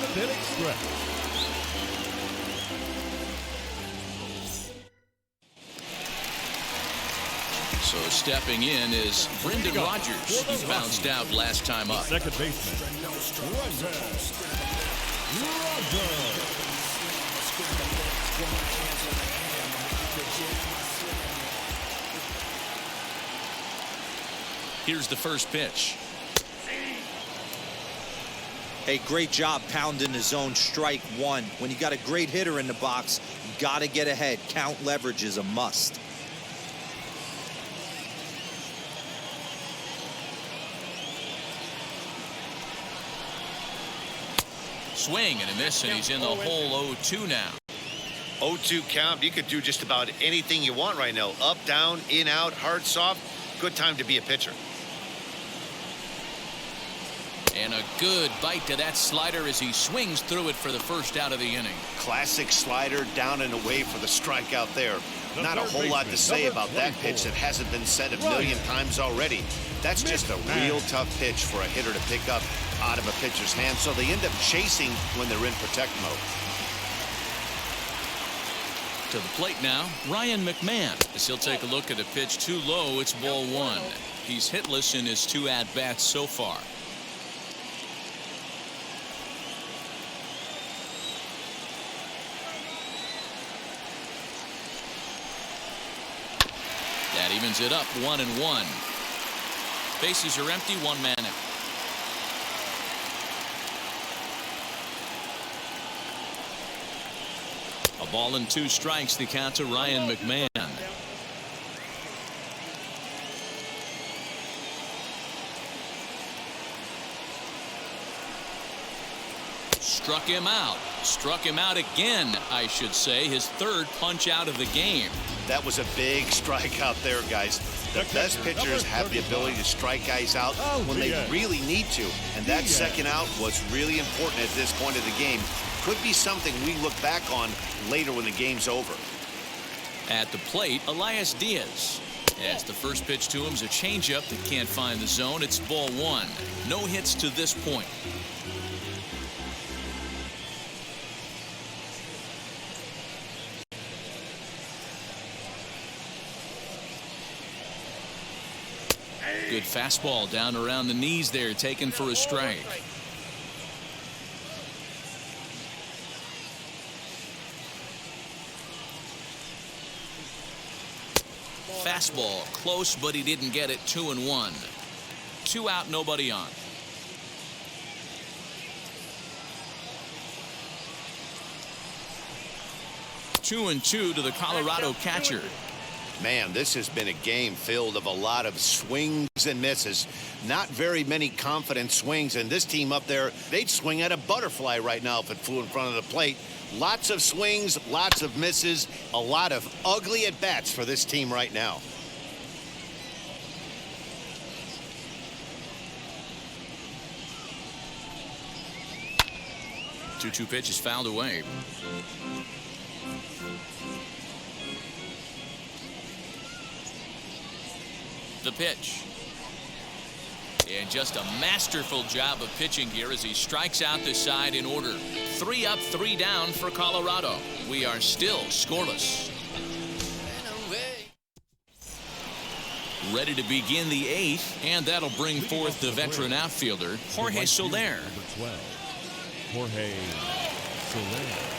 S1: So stepping in is Brendan Rodgers. He bounced out last time up.
S3: Second baseman, Rodgers.
S1: Here's the first pitch.
S4: Hey, great job pounding the zone. Strike one. When you got a great hitter in the box, you got to get ahead. Count leverage is a must.
S1: Swing and a miss, and he's in the hole 0-2 now.
S2: 0-2 count. You could do just about anything you want right now. Up, down, in, out, hard, soft. Good time to be a pitcher.
S1: And a good bite to that slider as he swings through it for the first out of the inning.
S2: Classic slider, down and away for the strikeout there. Not a whole lot to say about that pitch that hasn't been said a million times already. That's just a real tough pitch for a hitter to pick up out of a pitcher's hand, so they end up chasing when they're in protect mode.
S1: To the plate now, Ryan McMahon, as he'll take a look at a pitch too low. It's ball one. He's hitless in his 2 at-bats so far. That evens it up, 1-1. Bases are empty, 1 man out. A ball and 2 strikes, the count to Ryan McMahon. Struck him out. Struck him out again, I should say. His 3rd punch out of the game.
S2: That was a big strikeout there, guys. The best pitchers have the ability to strike guys out when they really need to. And that second out was really important at this point of the game. Could be something we look back on later when the game's over.
S1: At the plate, Elias Diaz. As the first pitch to him is a changeup that can't find the zone. It's ball 1. No hits to this point. Good fastball down around the knees there, taken for a strike. Fastball close, but he didn't get it. 2-1. 2 out, nobody on. Two and two to the Colorado catcher.
S2: Man, this has been a game filled of a lot of swings and misses. Not very many confident swings, and this team up there, they'd swing at a butterfly right now if it flew in front of the plate. Lots of swings, lots of misses, a lot of ugly at-bats for this team right now.
S1: Two pitch is fouled away. The pitch. And just a masterful job of pitching here as he strikes out the side in order. 3 up, 3 down for Colorado. We are still scoreless. Ready to begin the 8th, and that'll bring forth the veteran outfielder, Jorge Soler.
S3: Number 12, Jorge Soler.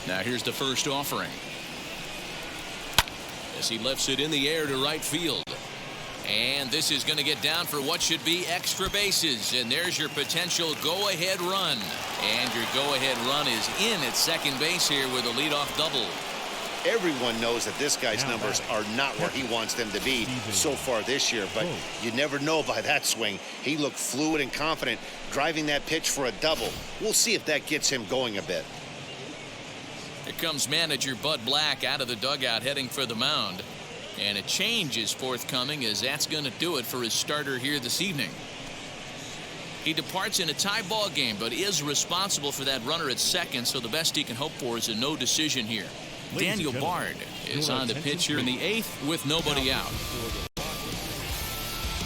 S1: Now here's the first offering. As he lifts it in the air to right field. And this is going to get down for what should be extra bases. And there's your potential go-ahead run. And your go-ahead run is in at second base here with a leadoff double.
S2: Everyone knows that this guy's numbers are not where he wants them to be so far this year, but you never know by that swing. He looked fluid and confident, driving that pitch for a double. We'll see if that gets him going a bit.
S1: Here comes manager Bud Black out of the dugout heading for the mound. And a change is forthcoming as that's going to do it for his starter here this evening. He departs in a tie ball game, but is responsible for that runner at second, so the best he can hope for is a no decision here. Daniel Bard is on the pitch here in the 8th with nobody out.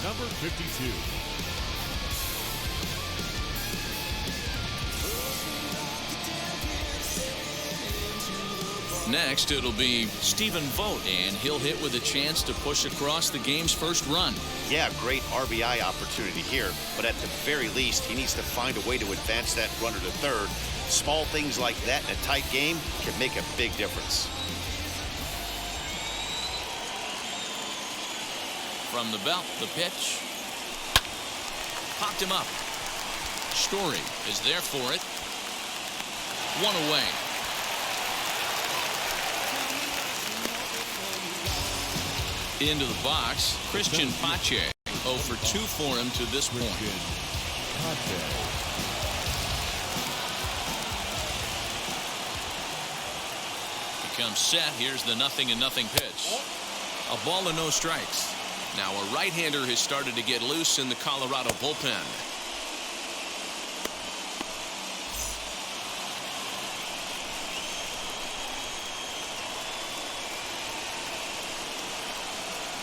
S3: Number 52.
S1: Next, it'll be Stephen Vogt, and he'll hit with a chance to push across the game's first run.
S2: Yeah, great RBI opportunity here, but at the very least, he needs to find a way to advance that runner to third. Small things like that in a tight game can make a big difference.
S1: From the belt, the pitch. Popped him up. Story is there for it. One away. Into the box, Christian Pache. 0 for 2 for him to this point. Becomes set. Here's the 0-0 pitch. A ball and no strikes. Now a right-hander has started to get loose in the Colorado bullpen.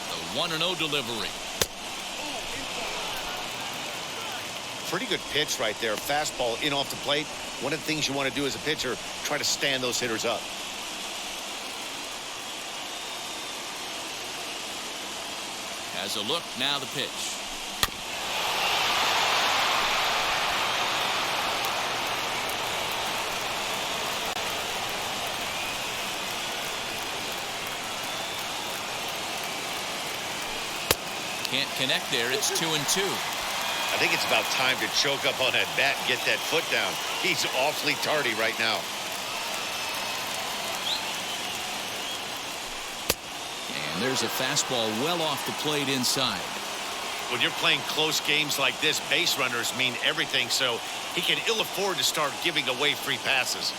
S1: The 1-0 delivery.
S2: Pretty good pitch right there. Fastball in off the plate. One of the things you want to do as a pitcher, try to stand those hitters up.
S1: Has a look, now the pitch. Can't connect there, it's 2-2.
S2: I think it's about time to choke up on that bat and get that foot down. He's awfully tardy right now.
S1: And there's a fastball well off the plate inside.
S2: When you're playing close games like this, base runners mean everything, so he can ill afford to start giving away free passes.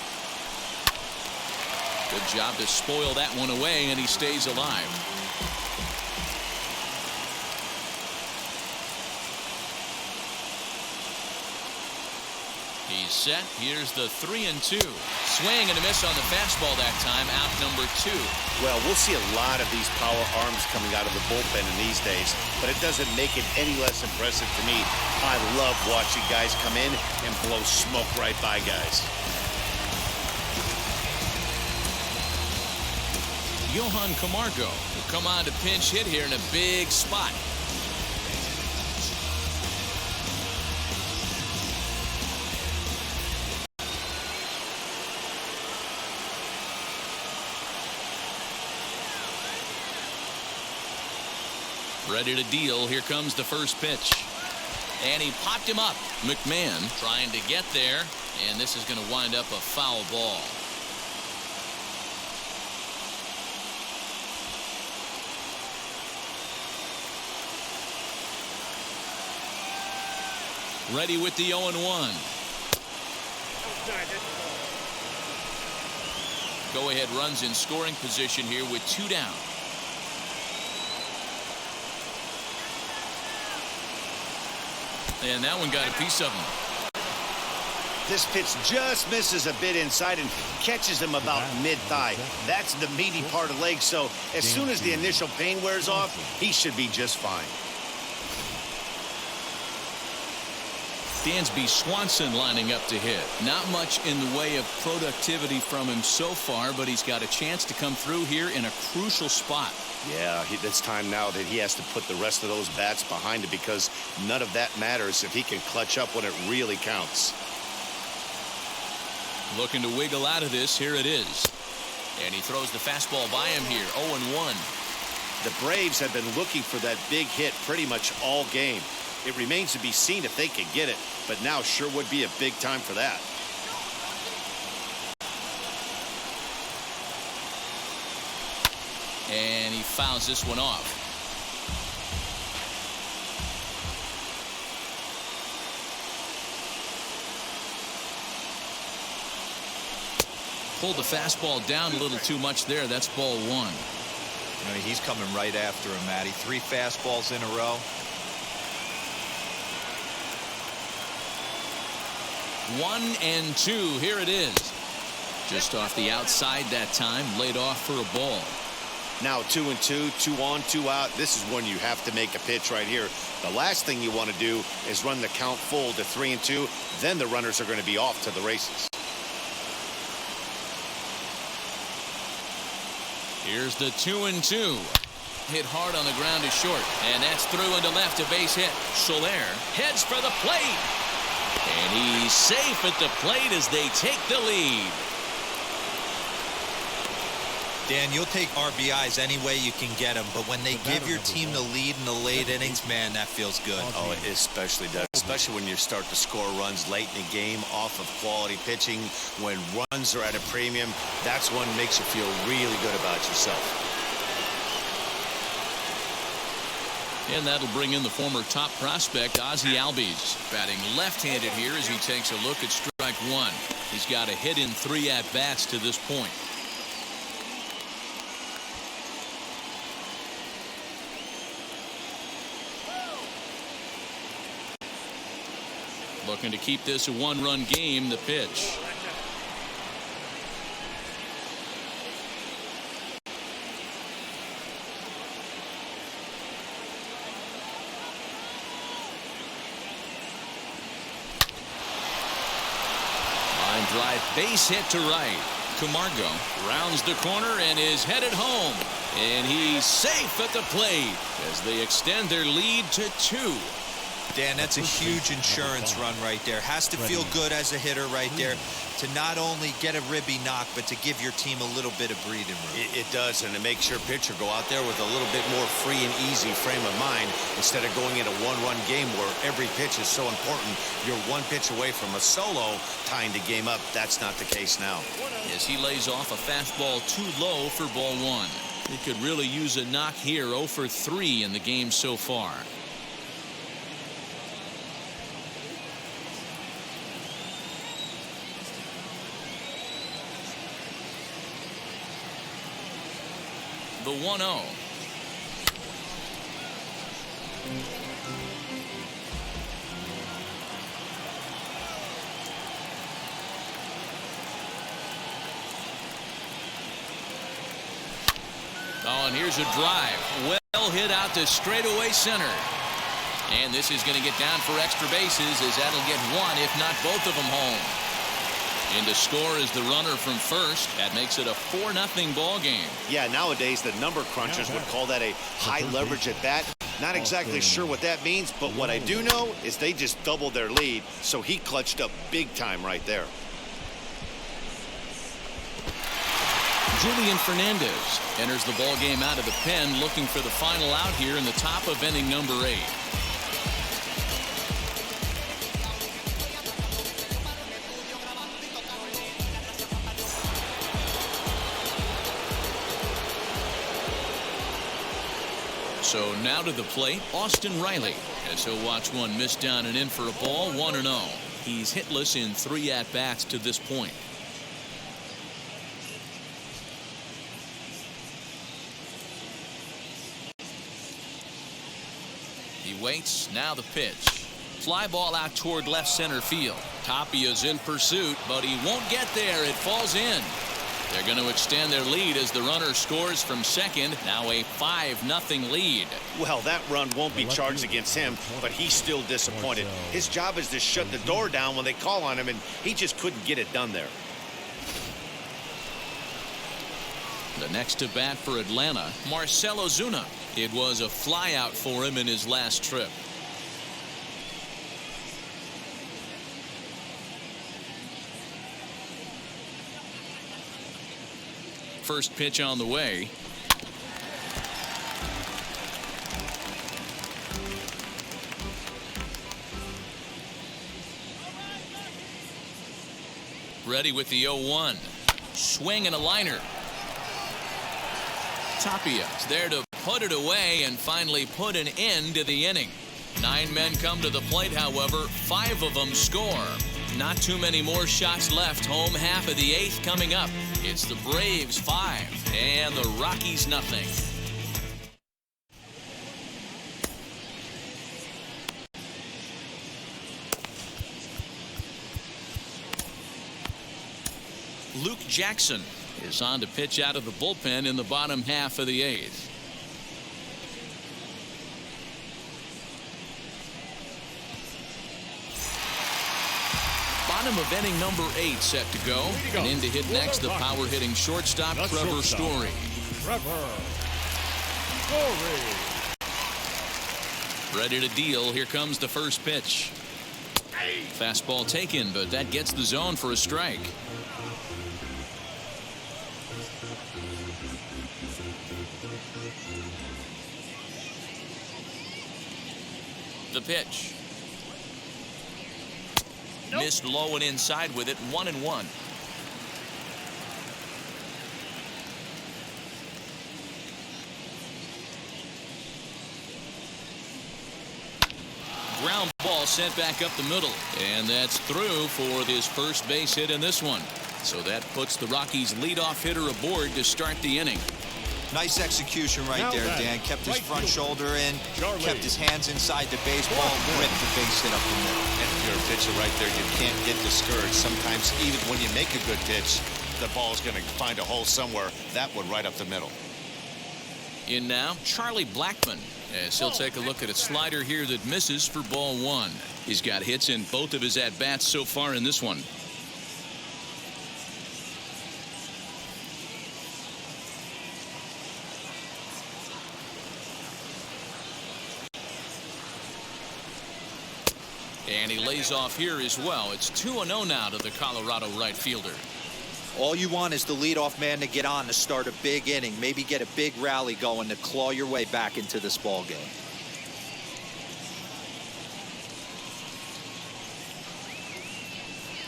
S1: Good job to spoil that one away, and he stays alive. He's set. Here's the 3-2. Swing and a miss on the fastball that time. Out number 2.
S2: Well, we'll see a lot of these power arms coming out of the bullpen in these days, but it doesn't make it any less impressive to me. I love watching guys come in and blow smoke right by guys.
S1: Johan Camargo will come on to pinch hit here in a big spot. Ready to deal. Here comes the first pitch. And he popped him up. McMahon trying to get there. And this is going to wind up a foul ball. Ready with the 0-1. Go ahead runs in scoring position here with 2 down. And that one got a piece of him.
S2: This pitch just misses a bit inside and catches him about mid-thigh. That's the meaty part of the leg, so as soon as the initial pain wears off, he should be just fine.
S1: Dansby Swanson lining up to hit. Not much in the way of productivity from him so far, but he's got a chance to come through here in a crucial spot.
S2: Yeah, it's time now that he has to put the rest of those bats behind him because none of that matters if he can clutch up when it really counts.
S1: Looking to wiggle out of this. Here it is. And he throws the fastball by him here. 0-1.
S2: The Braves have been looking for that big hit pretty much all game. It remains to be seen if they can get it, but now sure would be a big time for that.
S1: And he fouls this one off. Pulled the fastball down a little too much there. That's ball 1.
S4: I mean, he's coming right after him, Matty. 3 fastballs in a row.
S1: 1-2. Here it is. Just off the outside that time. Laid off for a ball.
S2: Now 2-2, 2 on, 2 out. This is when you have to make a pitch right here. The last thing you want to do is run the count full to 3-2. Then the runners are going to be off to the races.
S1: Here's the 2-2. Hit hard on the ground is short. And that's through into left, a base hit. Soler heads for the plate. And he's safe at the plate as they take the lead.
S4: Dan, you'll take RBIs any way you can get them, but when they give your team the lead in the late innings, man, that feels good.
S5: Oh, it especially does. Especially when you start to score runs late in the game off of quality pitching. When runs are at a premium, that's when it makes you feel really good about yourself.
S1: And that'll bring in the former top prospect, Ozzie Albies, batting left-handed here as he takes a look at strike one. He's got a hit in 3 at-bats to this point. Looking to keep this a 1-run game. The pitch. Line drive, base hit to right. Camargo rounds the corner and is headed home. And he's safe at the plate as they extend their lead to 2.
S4: Dan, that's a huge insurance run right there. Has to feel good as a hitter right there to not only get a ribby knock, but to give your team a little bit of breathing room.
S5: It does, and it makes your pitcher go out there with a little bit more free and easy frame of mind instead of going in a 1-run game where every pitch is so important. You're 1 pitch away from a solo tying the game up. That's not the case now.
S1: As he lays off a fastball too low for ball 1. He could really use a knock here. 0 for 3 in the game so far. The 1-0. Oh, and here's a drive. Well hit out to straightaway center. And this is going to get down for extra bases as that'll get 1, if not both of them, home. And to score is the runner from first. That makes it a 4-0 ball game.
S2: Yeah, nowadays the number crunchers would call that a high leverage at bat. Not exactly sure what that means, but what I do know is they just doubled their lead, so he clutched up big time right there.
S1: Julian Fernandez enters the ball game out of the pen, looking for the final out here in the top of inning number 8. So now to the plate, Austin Riley, as he'll watch one miss down and in for a ball. 1-0. He's hitless in 3 at-bats to this point. He waits. Now the pitch. Fly ball out toward left center field. Tapia's in pursuit, but he won't get there. It falls in. They're going to extend their lead as the runner scores from second. Now a 5-0 lead.
S2: Well, that run won't be charged against him, but he's still disappointed. His job is to shut the door down when they call on him, and he just couldn't get it done there.
S1: The next to bat for Atlanta, Marcell Ozuna. It was a flyout for him in his last trip. First pitch on the way. Ready with the 0-1. Swing and a liner. Tapia's there to put it away and finally put an end to the inning. 9 men come to the plate, however. 5 of them score. Not too many more shots left. Home half of the 8th coming up. It's the Braves 5 and the Rockies 0. Luke Jackson is on to pitch out of the bullpen in the bottom half of the 8th. Bottom of inning number 8 set to go. And in to hit next, the power hitting shortstop, Trevor Story. Ready to deal. Here comes the first pitch. Fastball taken, but that gets the zone for a strike. The pitch. Nope. Missed low and inside with it. 1-1. Ground ball sent back up the middle, and that's through for this first base hit in this one. So that puts the Rockies leadoff hitter aboard to start the inning.
S4: Nice execution right there, Dan. Kept his front shoulder in, kept his hands inside the baseball, ripped the base hit up the middle.
S2: And if you're a pitcher right there, you can't get discouraged. Sometimes even when you make a good pitch, the ball's going to find a hole somewhere. That one right up the middle.
S1: In now, Charlie Blackmon, as he'll take a look at a slider here that misses for ball 1. He's got hits in both of his at-bats so far in this one. And he lays off here as well. It's 2-0 now to the Colorado right fielder.
S4: All you want is the leadoff man to get on to start a big inning, maybe get a big rally going to claw your way back into this ball game.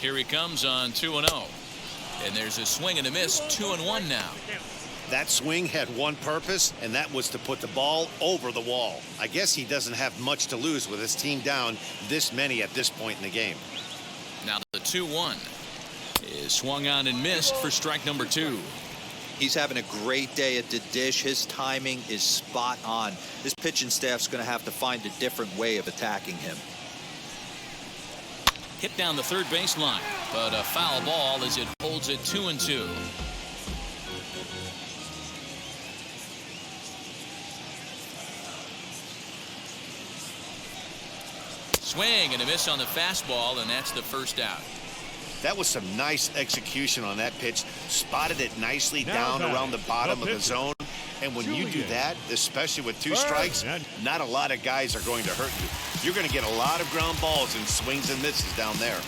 S1: Here he comes on 2-0. And there's a swing and a miss. 2-1 now.
S2: That swing had one purpose, and that was to put the ball over the wall. I guess he doesn't have much to lose with his team down this many at this point in the game.
S1: Now the 2-1 is swung on and missed for strike number 2.
S4: He's having a great day at the dish. His timing is spot on. This pitching staff's going to have to find a different way of attacking him.
S1: Hit down the third baseline, but a foul ball as it holds it 2-2. Swing and a miss on the fastball, and that's the first out.
S2: That was some nice execution on that pitch. Spotted it nicely down around the bottom of the zone. And when you do that, especially with 2 strikes, not a lot of guys are going to hurt you. You're going to get a lot of ground balls and swings and misses down there.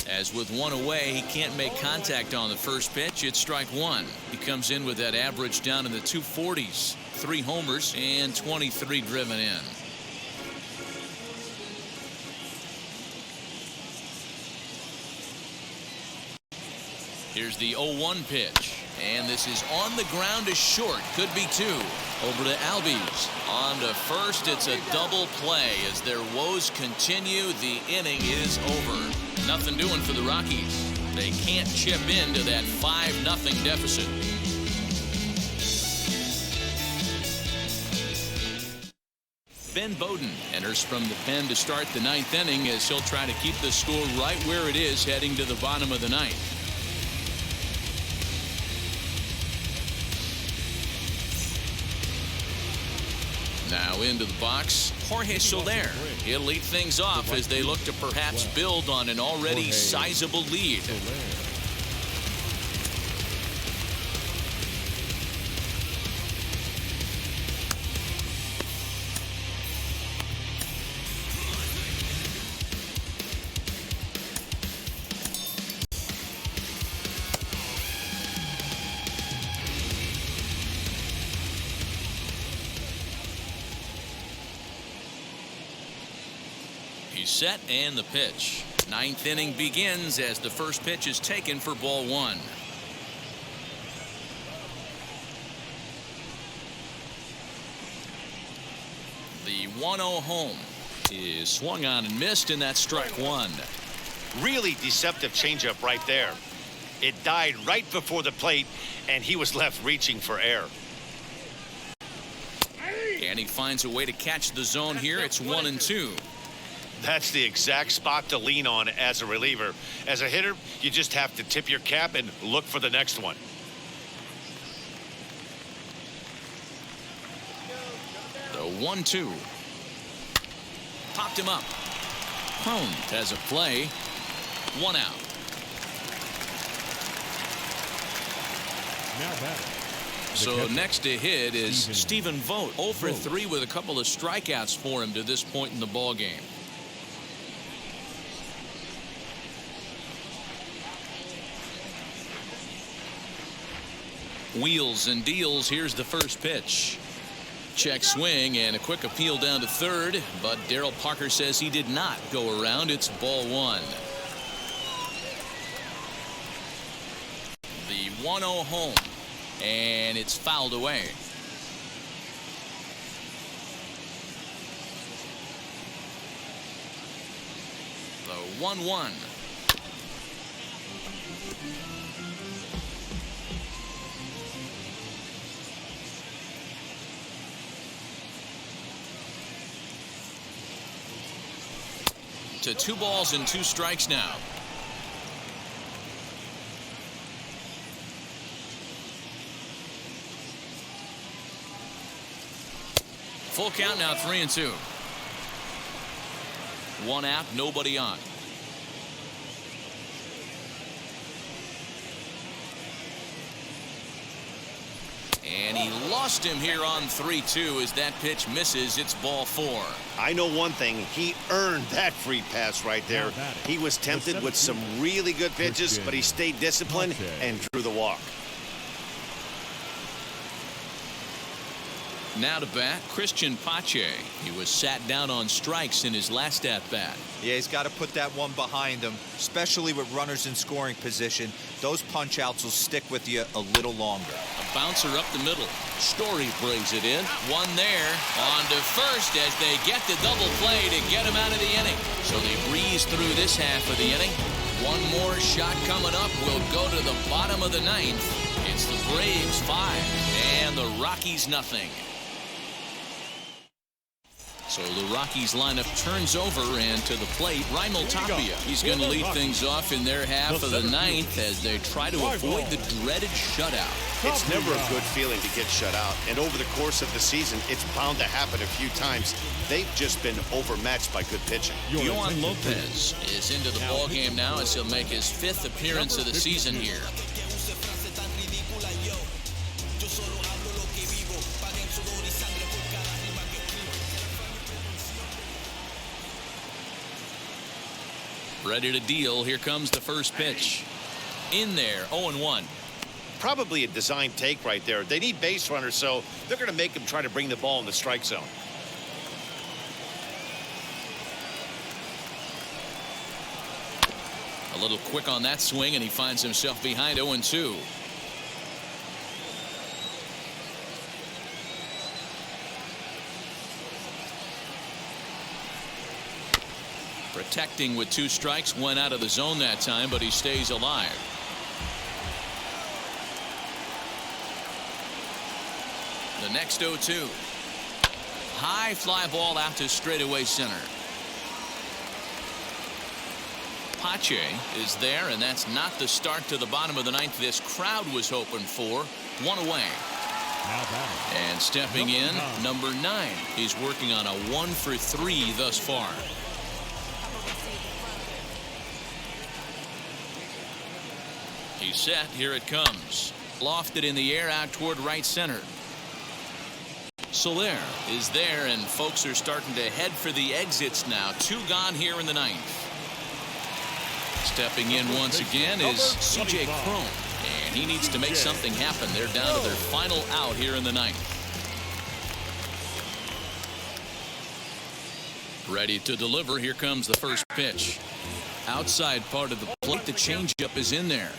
S1: As with 1 away, he can't make contact on the first pitch. It's strike 1. He comes in with that average down in the 240s. 3 homers and 23 driven in. Here's the 0-1 pitch. And this is on the ground is short. Could be 2. Over to Albies. On to first. It's a double play. As their woes continue, the inning is over. Nothing doing for the Rockies. They can't chip into that 5-0 deficit. Ben Bowden enters from the pen to start the 9th inning as he'll try to keep the score right where it is heading to the bottom of the 9th. Now into the box, Jorge Soler. He'll lead things off as they look to perhaps build on an already sizable lead. He's set and the pitch. 9th inning begins as the first pitch is taken for ball 1. The 1-0 home is swung on and missed, and that's strike 1.
S2: Really deceptive changeup right there. It died right before the plate, and he was left reaching for air.
S1: And he finds a way to catch the zone here. It's 1-2.
S2: That's the exact spot to lean on as a reliever. As a hitter, you just have to tip your cap and look for the next one.
S1: The 1-2. Popped him up. Crone has a play. 1 out.
S3: Now batting.
S1: So next to hit is Stephen Vogt. 0 for 3 with a couple of strikeouts for him to this point in the ball game. Wheels and deals. Here's the first pitch. Check swing and a quick appeal down to third, but Darryl Parker says he did not go around. It's ball 1. The 1-0 home, and it's fouled away. The 1-1. To 2 balls and 2 strikes now. Full count now, 3-2. 1 out, nobody on. And he lost him here on 3-2 as that pitch misses. It's ball 4.
S2: I know one thing. He earned that free pass right there. He was tempted with some really good pitches, but he stayed disciplined and drew the walk.
S1: Now to bat, Christian Pache. He was sat down on strikes in his last at-bat.
S4: Yeah, he's got to put that one behind him, especially with runners in scoring position. Those punch-outs will stick with you a little longer.
S1: A bouncer up the middle. Story brings it in. One there. On to first as they get the double play to get him out of the inning. So they breeze through this half of the inning. One more shot coming up. Will go to the bottom of the 9th. It's the Braves 5 and the Rockies nothing. So the Rockies lineup turns over, and to the plate, Raimel Tapia. He's going to lead things off in their half of the 9th as they try to avoid the dreaded shutout.
S2: It's never a good feeling to get shut out, and over the course of the season, it's bound to happen a few times. They've just been overmatched by good pitching.
S1: Yohan Lopez is into the ball game now as he'll make his 5th appearance of the season here. Ready to deal. Here comes the first pitch. In there, 0-1.
S2: Probably a design take right there. They need base runners, so they're going to make him try to bring the ball in the strike zone.
S1: A little quick on that swing, and he finds himself behind 0-2. Protecting with 2 strikes, went out of the zone that time, but he stays alive. The next 0-2. High fly ball out to straightaway center. Pache is there, and that's not the start to the bottom of the 9th this crowd was hoping for. 1 away. And stepping in, number 9. He's working on a 1 for 3 thus far. He's set. Here it comes. Lofted in the air out toward right center. Soler is there, and folks are starting to head for the exits now. 2 gone here in the 9th. Stepping in once again is C.J. Crone, and he needs to make something happen. They're down to their final out here in the 9th. Ready to deliver. Here comes the first pitch. Outside part of the plate. The changeup is in there.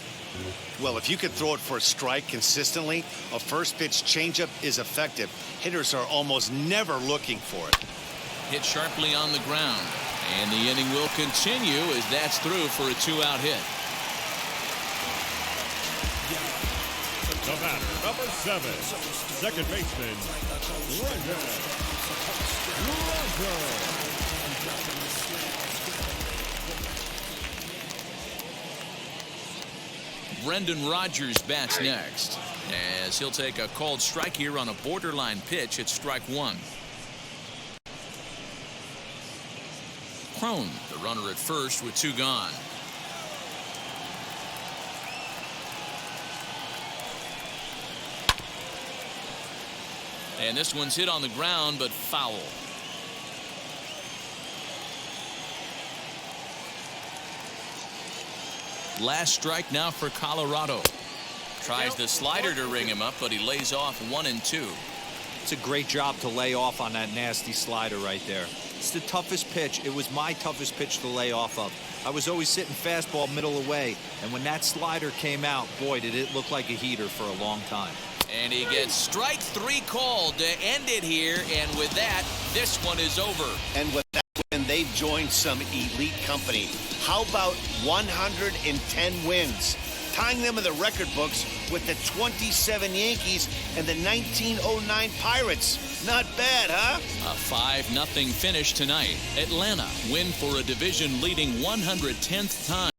S2: Well, if you can throw it for a strike consistently, a first pitch changeup is effective. Hitters are almost never looking for it.
S1: Hit sharply on the ground, and the inning will continue as that's through for a 2-out hit.
S3: The batter, number 7, second baseman, Brendan Rodgers.
S1: Brendan Rodgers bats next, as he'll take a called strike here on a borderline pitch at strike 1. Crone, the runner at first with 2 gone. And this one's hit on the ground, but foul. Last strike now for Colorado. Tries the slider to ring him up, but he lays off 1 and 2.
S4: It's a great job to lay off on that nasty slider right there. It's the toughest pitch. It was my toughest pitch to lay off of. I was always sitting fastball middle away, and when that slider came out, boy, did it look like a heater for a long time.
S1: And he gets strike 3 called to end it here, and with that, this one is over.
S2: And with that win, they've joined some elite company. How about 110 wins? Tying them in the record books with the 27 Yankees and the 1909 Pirates. Not bad, huh?
S1: A 5-0 finish tonight. Atlanta win for a division-leading 110th time.